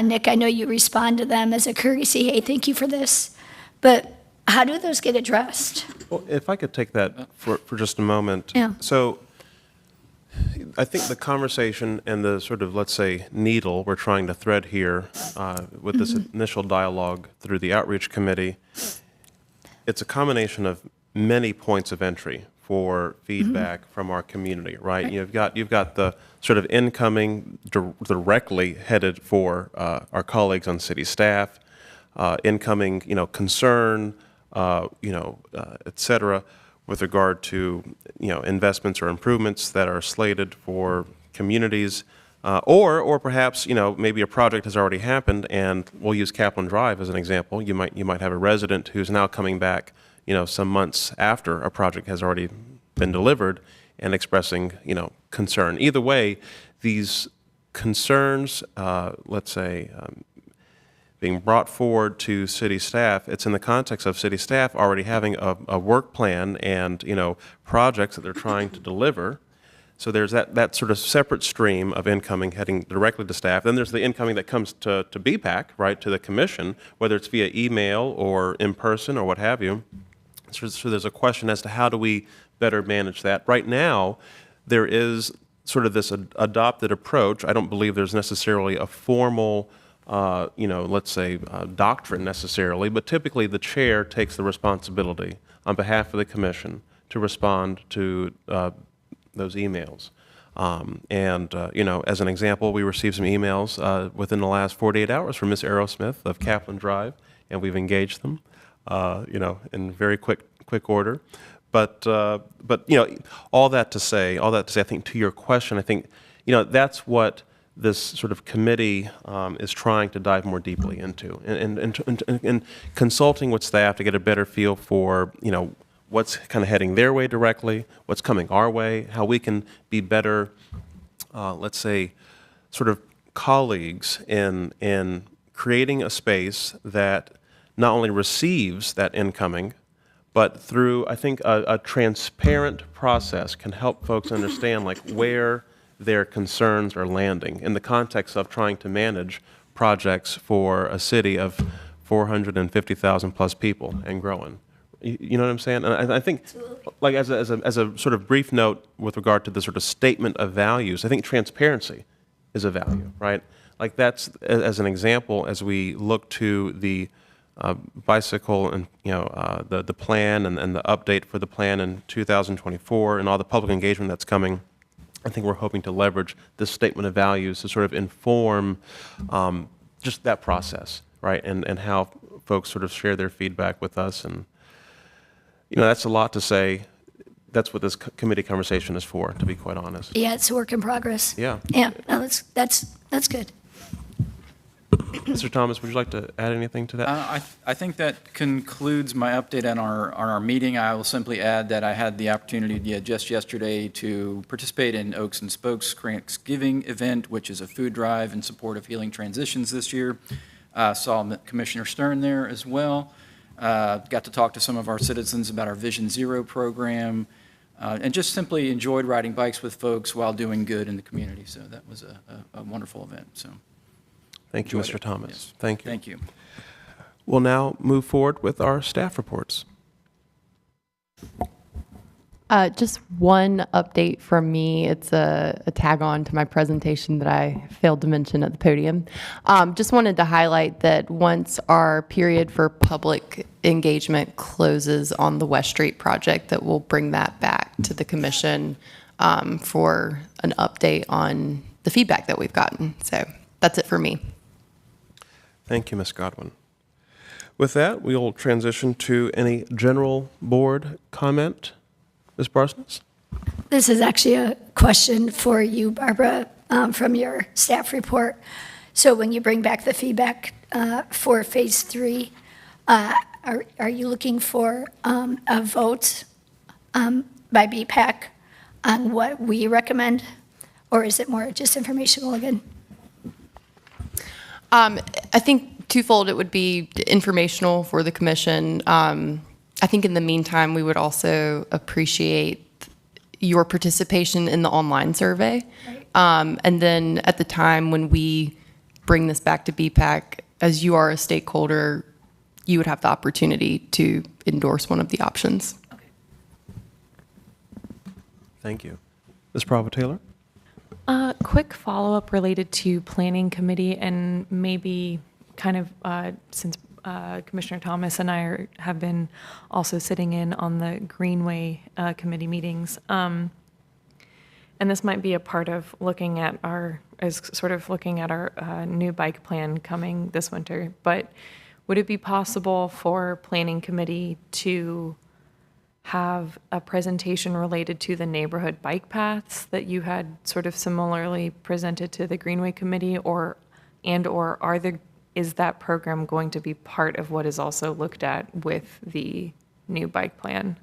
Nick, I know you respond to them as a courtesy, hey, thank you for this, but how do those get addressed? Well, if I could take that for just a moment. Yeah. So I think the conversation and the sort of, let's say, needle we're trying to thread here with this initial dialogue through the outreach committee, it's a combination of many points of entry for feedback from our community, right? You've got the sort of incoming directly headed for our colleagues on city staff, incoming, concern, et cetera, with regard to, investments or improvements that are slated for communities, or perhaps, maybe a project has already happened, and we'll use Kaplan Drive as an example. You might have a resident who's now coming back, some months after a project has already been delivered and expressing, concern. Either way, these concerns, let's say, being brought forward to city staff, it's in the context of city staff already having a work plan and, projects that they're trying to deliver. So there's that sort of separate stream of incoming heading directly to staff. Then there's the incoming that comes to BPAC, right, to the commission, whether it's via email or in person or what have you. So there's a question as to how do we better manage that. Right now, there is sort of this adopted approach. I don't believe there's necessarily a formal let's say, doctrine necessarily, but typically the chair takes the responsibility on behalf of the commission to respond to those emails. As an example, we received some emails within the last 48 hours from Ms. Aerosmith of Kaplan Drive, and we've engaged them, in very quick order. But all that to say, I think to your question, I think, that's what this sort of committee is trying to dive more deeply into, and consulting with staff to get a better feel for, what's kind of heading their way directly, what's coming our way, how we can be better, let's say, sort of colleagues in creating a space that not only receives that incoming, but through, I think, a transparent process can help folks understand, like, where their concerns are landing in the context of trying to manage projects for a city of 450,000 plus people and growing. You know what I'm saying? And I think, like, as a sort of brief note with regard to the sort of statement of values, I think transparency is a value, right? Like, that's, as an example, as we look to the bicycle and, the plan and the update for the plan in 2024 and all the public engagement that's coming, I think we're hoping to leverage this statement of values to sort of inform just that process, right? And how folks sort of share their feedback with us. And, that's a lot to say. That's what this committee conversation is for, to be quite honest. Yeah, it's a work in progress. Yeah. Yeah, no, that's good. Mr. Thomas, would you like to add anything to that? I think that concludes my update on our meeting. I will simply add that I had the opportunity just yesterday to participate in Oaks and Spokes Thanksgiving event, which is a food drive in support of healing transitions this year. Saw Commissioner Stern there as well. Got to talk to some of our citizens about our Vision Zero program, and just simply enjoyed riding bikes with folks while doing good in the community. So that was a wonderful event. So. Thank you, Enjoyed Mr. it. Thomas. Yes. Thank you. Thank you. We'll now move forward with our staff reports. Just one update from me. It's a tag on to my presentation that I failed to mention at the podium. Just wanted to highlight that once our period for public engagement closes on the West Street project, that we'll bring that back to the commission for an update on the feedback that we've gotten. So that's it for me. Thank you, Ms. Godwin. With that, we'll transition to any general board comment. Ms. Barsness? This is actually a question for you, Barbara, from your staff report. So when you bring back the feedback for Phase 3, are you looking for a vote by BPAC on what we recommend? Or is it more just informational again? I think twofold, it would be informational for the commission. I think in the meantime, we would also appreciate your participation in the online survey. Right. And then at the time when we bring this back to BPAC, as you are a stakeholder, you would have the opportunity to endorse one of the options. Thank you. Ms. Bravo-Taylor? Quick follow-up related to planning committee and maybe kind of since Commissioner Thomas and I have been also sitting in on the Greenway committee meetings. And this might be a part of looking at our new bike plan coming this winter. But would it be possible for planning committee to have a presentation related to the neighborhood bike paths that you had sort of similarly presented to the Greenway committee, or is that program going to be part of what is also looked at with the new bike plan?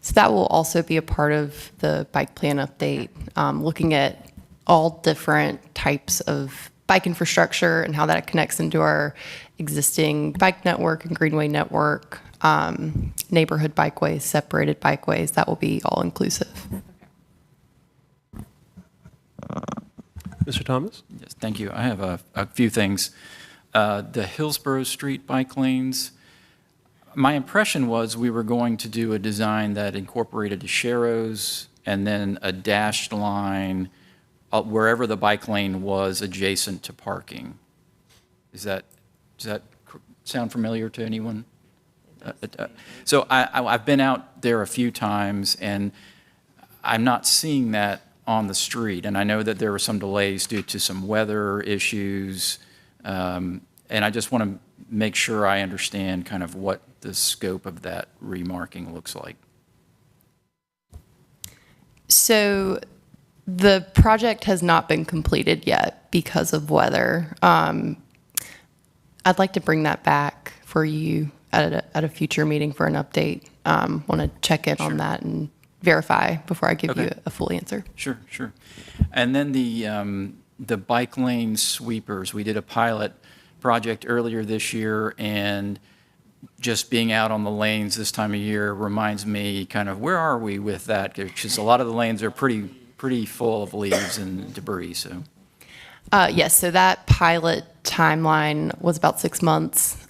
So that will also be a part of the bike plan update, looking at all different types of bike infrastructure and how that connects into our existing bike network and Greenway network, neighborhood bikeways, separated bikeways. That will be all inclusive. Mr. Thomas? Yes, thank you. I have a few things. The Hillsborough Street bike lanes, my impression was we were going to do a design that incorporated the sharrows and then a dashed line wherever the bike lane was adjacent to parking. Does that sound familiar to anyone? So I've been out there a few times, and I'm not seeing that on the street. And I know that there were some delays due to some weather issues. And I just want to make sure I understand kind of what the scope of that remarking looks like. So the project has not been completed yet because of weather. I'd like to bring that back for you at a future meeting for an update. Want to check in on that and verify before I give you a full answer. Sure. And then the bike lane sweepers, we did a pilot project earlier this year, and just being out on the lanes this time of year reminds me kind of where are we with that? Because a lot of the lanes are pretty full of leaves and debris. So. Yes, so that pilot timeline was about 6 months,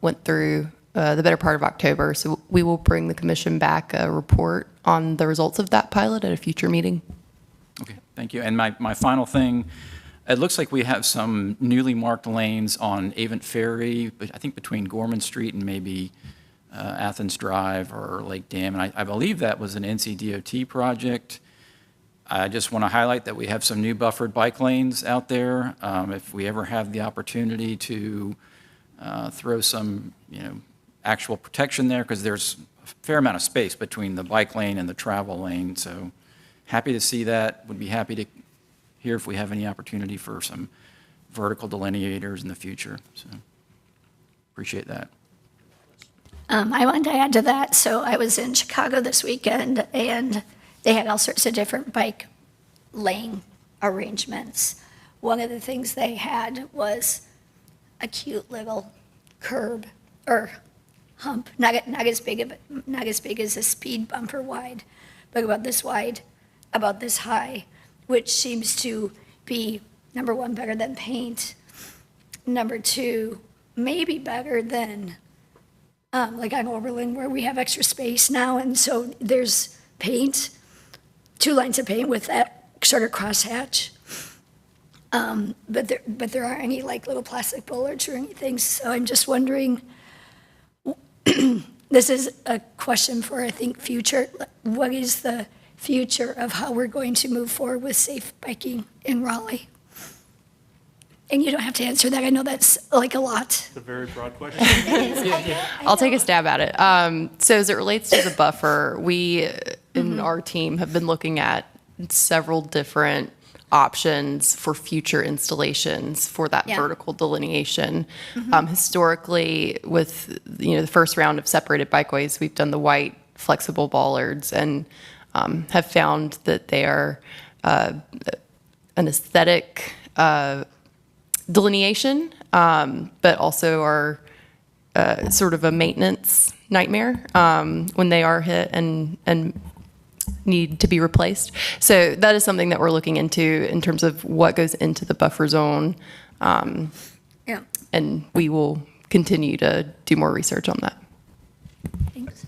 went through the better part of October. So we will bring the commission back a report on the results of that pilot at a future meeting. Okay, thank you. And my final thing, it looks like we have some newly marked lanes on Avent Ferry, but I think between Gorman Street and maybe Athens Drive or Lake Dam. And I believe that was an NCDOT project. I just want to highlight that we have some new buffered bike lanes out there. If we ever have the opportunity to throw some, actual protection there, because there's a fair amount of space between the bike lane and the travel lane. So happy to see that. Would be happy to hear if we have any opportunity for some vertical delineators in the future. So appreciate that. I wanted to add to that. So I was in Chicago this weekend, and they had all sorts of different bike lane arrangements. One of the things they had was a cute little curb or hump, not as big as a speed bumper wide, but about this wide, about this high, which seems to be, number one, better than paint. Number two, maybe better than like on Oberlin, where we have extra space now, and so there's paint, 2 lines of paint with that sort of crosshatch. But there aren't any like little plastic bollards or anything. So I'm just wondering, this is a question for, I think, future. What is the future of how we're going to move forward with safe biking in Raleigh? And you don't have to answer that. I know that's like a lot. It's a very broad question. I'll take a stab at it. So as it relates to the buffer, we and our team have been looking at several different options for future installations for that vertical delineation. Historically, with the first round of separated bikeways, we've done the white flexible bollards and have found that they are an aesthetic delineation, but also are sort of a maintenance nightmare when they are hit and need to be replaced. So that is something that we're looking into in terms of what goes into the buffer zone. And we will continue to do more research on that. Thanks.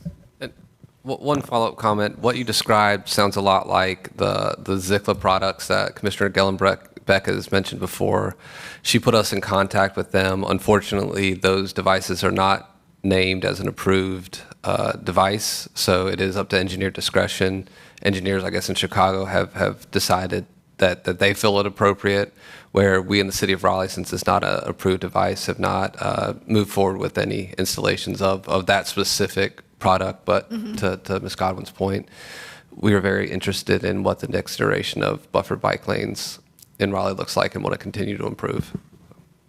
One follow-up comment. What you described sounds a lot like the Zikla products that Commissioner Gellenbeck has mentioned before. She put us in contact with them. Unfortunately, those devices are not named as an approved device, so it is up to engineer discretion. Engineers, I guess, in Chicago have decided that they feel it appropriate, where we in the city of Raleigh, since it's not an approved device, have not moved forward with any installations of that specific product. But to Ms. Godwin's point, we are very interested in what the next iteration of buffered bike lanes in Raleigh looks like and want to continue to improve.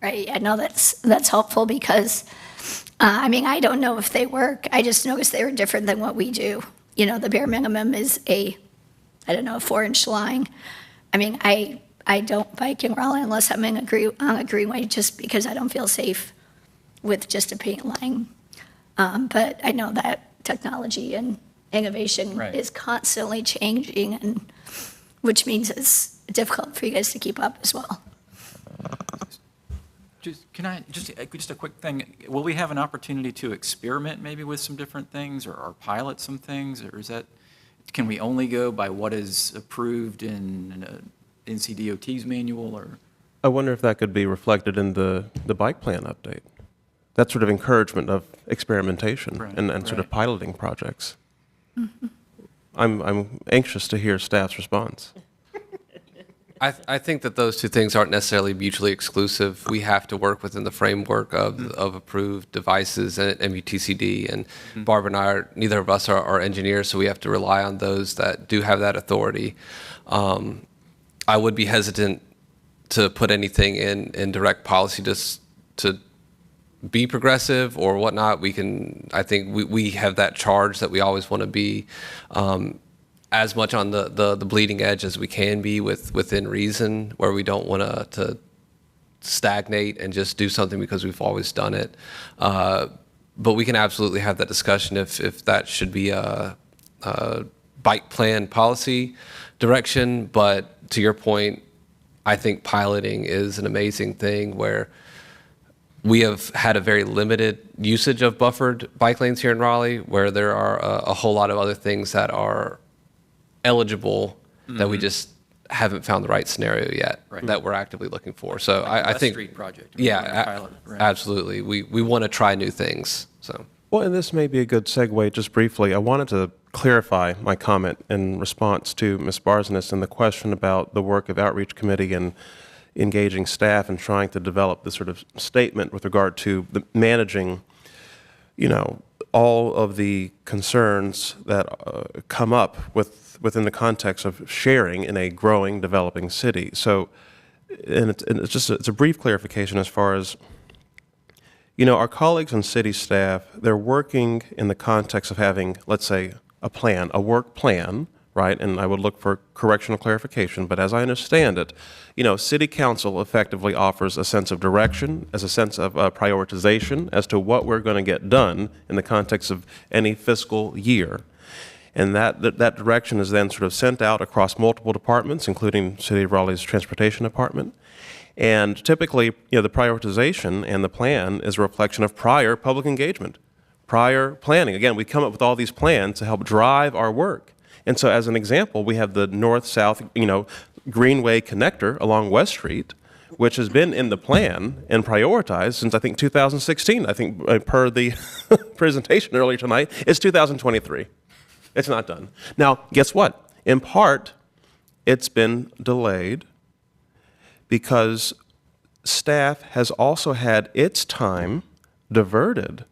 Right, yeah, no, that's helpful because, I mean, I don't know if they work. I just noticed they were different than what we do. You know, the bare minimum is a 4-inch line. I mean, I don't bike in Raleigh unless I'm on a greenway just because I don't feel safe with just a paint line. But I know that technology and innovation is constantly changing, and which means it's difficult for you guys to keep up as well. Just a quick thing. Will we have an opportunity to experiment maybe with some different things or pilot some things, or can we only go by what is approved in NCDOT's manual? Or I wonder if that could be reflected in the bike plan update. That sort of encouragement of experimentation and sort of piloting projects. I'm anxious to hear staff's response. I think that those two things aren't necessarily mutually exclusive. We have to work within the framework of approved devices and MUTCD. And Barb and I, neither of us are engineers, so we have to rely on those that do have that authority. I would be hesitant to put anything in direct policy to be progressive or whatnot. I think we have that charge that we always want to be as much on the bleeding edge as we can be within reason, where we don't want to stagnate and just do something because we've always done it. But we can absolutely have that discussion if that should be a bike plan policy direction. But to your point, I think piloting is an amazing thing where we have had a very limited usage of buffered bike lanes here in Raleigh, where there are a whole lot of other things that are eligible that we just haven't found the right scenario yet that we're actively looking for. So I think Street project. Yeah, absolutely. We want to try new things. So Well, and this may be a good segue just briefly. I wanted to clarify my comment in response to Ms. Barsness and the question about the work of Outreach Committee and engaging staff and trying to develop this sort of statement with regard to managing, all of the concerns that come up within the context of sharing in a growing, developing city. So, it's a brief clarification as far as, our colleagues on city staff, they're working in the context of having, let's say, a work plan, right? And I would look for correctional clarification, but as I understand it, city council effectively offers a sense of direction, as a sense of prioritization as to what we're going to get done in the context of any fiscal year. And that direction is then sort of sent out across multiple departments, including City of Raleigh's Transportation Department. And typically, the prioritization and the plan is a reflection of prior public engagement, prior planning. Again, we come up with all these plans to help drive our work. And so as an example, we have the north-south, Greenway connector along West Street, which has been in the plan and prioritized since, I think, 2016. I think per the presentation earlier tonight, it's 2023. It's not done. Now, guess what? In part, it's been delayed because staff has also had its time diverted.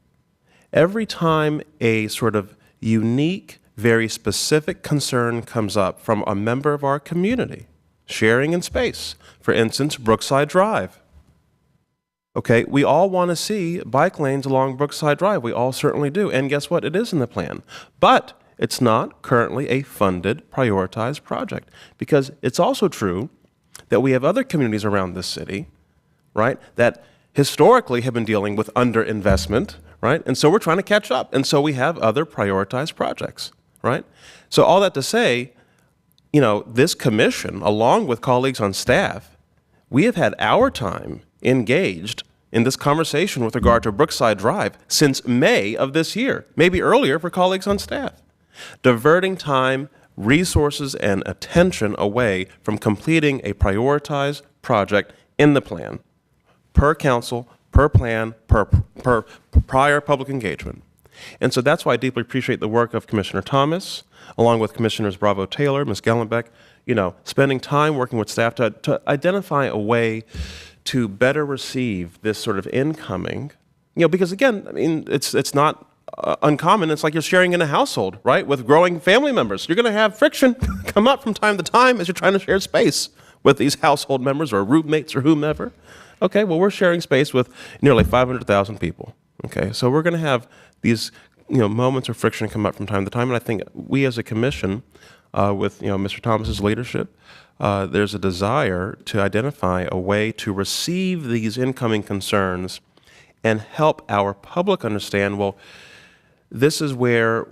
Every time a sort of unique, very specific concern comes up from a member of our community, sharing in space, for instance, Brookside Drive. Okay, we all want to see bike lanes along Brookside Drive. We all certainly do. And guess what? It is in the plan. But it's not currently a funded, prioritized project. Because it's also true that we have other communities around this city, right, that historically have been dealing with underinvestment, right? And so we're trying to catch up. And so we have other prioritized projects, right? So all that to say, you know, this commission, along with colleagues on staff, we have had our time engaged in this conversation with regard to Brookside Drive since May of this year, maybe earlier for colleagues on staff, diverting time, resources, and attention away from completing a prioritized project in the plan, per council, per plan, per prior public engagement. And so that's why I deeply appreciate the work of Commissioner Thomas, along with Commissioners Bravo Taylor, Ms. Gallenbeck, you know, spending time working with staff to identify a way to better receive this sort of incoming, you know, because again, I mean, it's not uncommon. It's like you're sharing in a household, right, with growing family members. You're going to have friction come up from time to time as you're trying to share space with these household members or roommates or whomever. Okay, well, we're sharing space with nearly 500,000 people. Okay, so we're going to have these, you know, moments of friction come up from time to time, and I think we as a commission, with, you know, Mr. Thomas's leadership, there's a desire to identify a way to receive these incoming concerns and help our public understand, well, this is where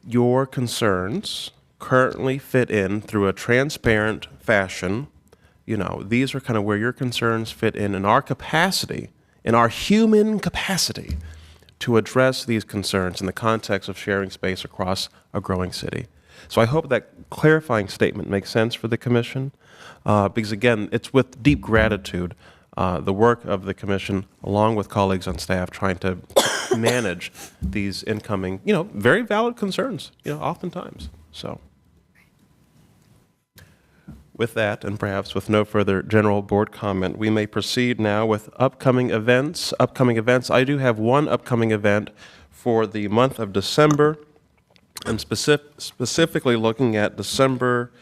your concerns currently fit in through a transparent fashion. You know, these are kind of where your concerns fit in our capacity, in our human capacity, to address these concerns in the context of sharing space across a growing city. So I hope that clarifying statement makes sense for the commission, because again, it's with deep gratitude, the work of the commission, along with colleagues on staff, trying to manage these incoming, you know, very valid concerns, you know, oftentimes. So with that, and perhaps with no further general board comment, we may proceed now with upcoming events. I do have one upcoming event for the month of December. I'm specifically looking at December.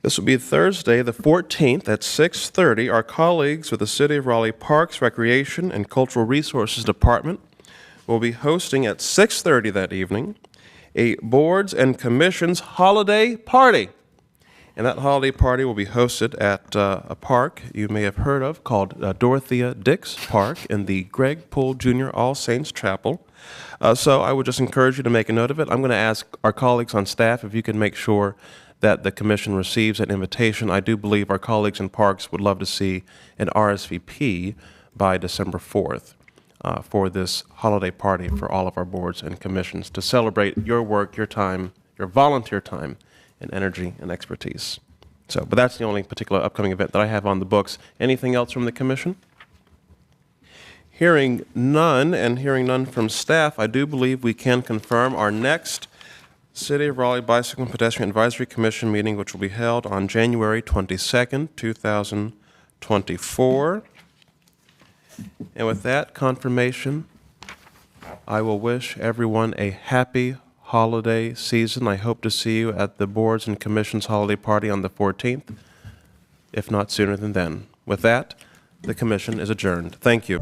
This will be Thursday, the 14th at 6:30. Our colleagues with the City of Raleigh Parks, Recreation, and Cultural Resources Department will be hosting at 6:30 that evening a Boards and Commissions holiday party. And that holiday party will be hosted at a park you may have heard of called Dorothea Dix Park in the Greg Poole Jr. All Saints Chapel. So I would just encourage you to make a note of it. I'm going to ask our colleagues on staff if you can make sure that the commission receives an invitation. I do believe our colleagues in parks would love to see an RSVP by December 4th for this holiday party for all of our boards and commissions to celebrate your work, your time, your volunteer time, and energy and expertise. So, but that's the only particular upcoming event that I have on the books. Anything else from the commission? Hearing none, and hearing none from staff, I do believe we can confirm our next City of Raleigh Bicycle and Pedestrian Advisory Commission meeting, which will be held on January 22nd, 2024. And with that confirmation, I will wish everyone a happy holiday season. I hope to see you at the Boards and Commissions holiday party on the 14th, if not sooner than then. With that, the commission is adjourned. Thank you.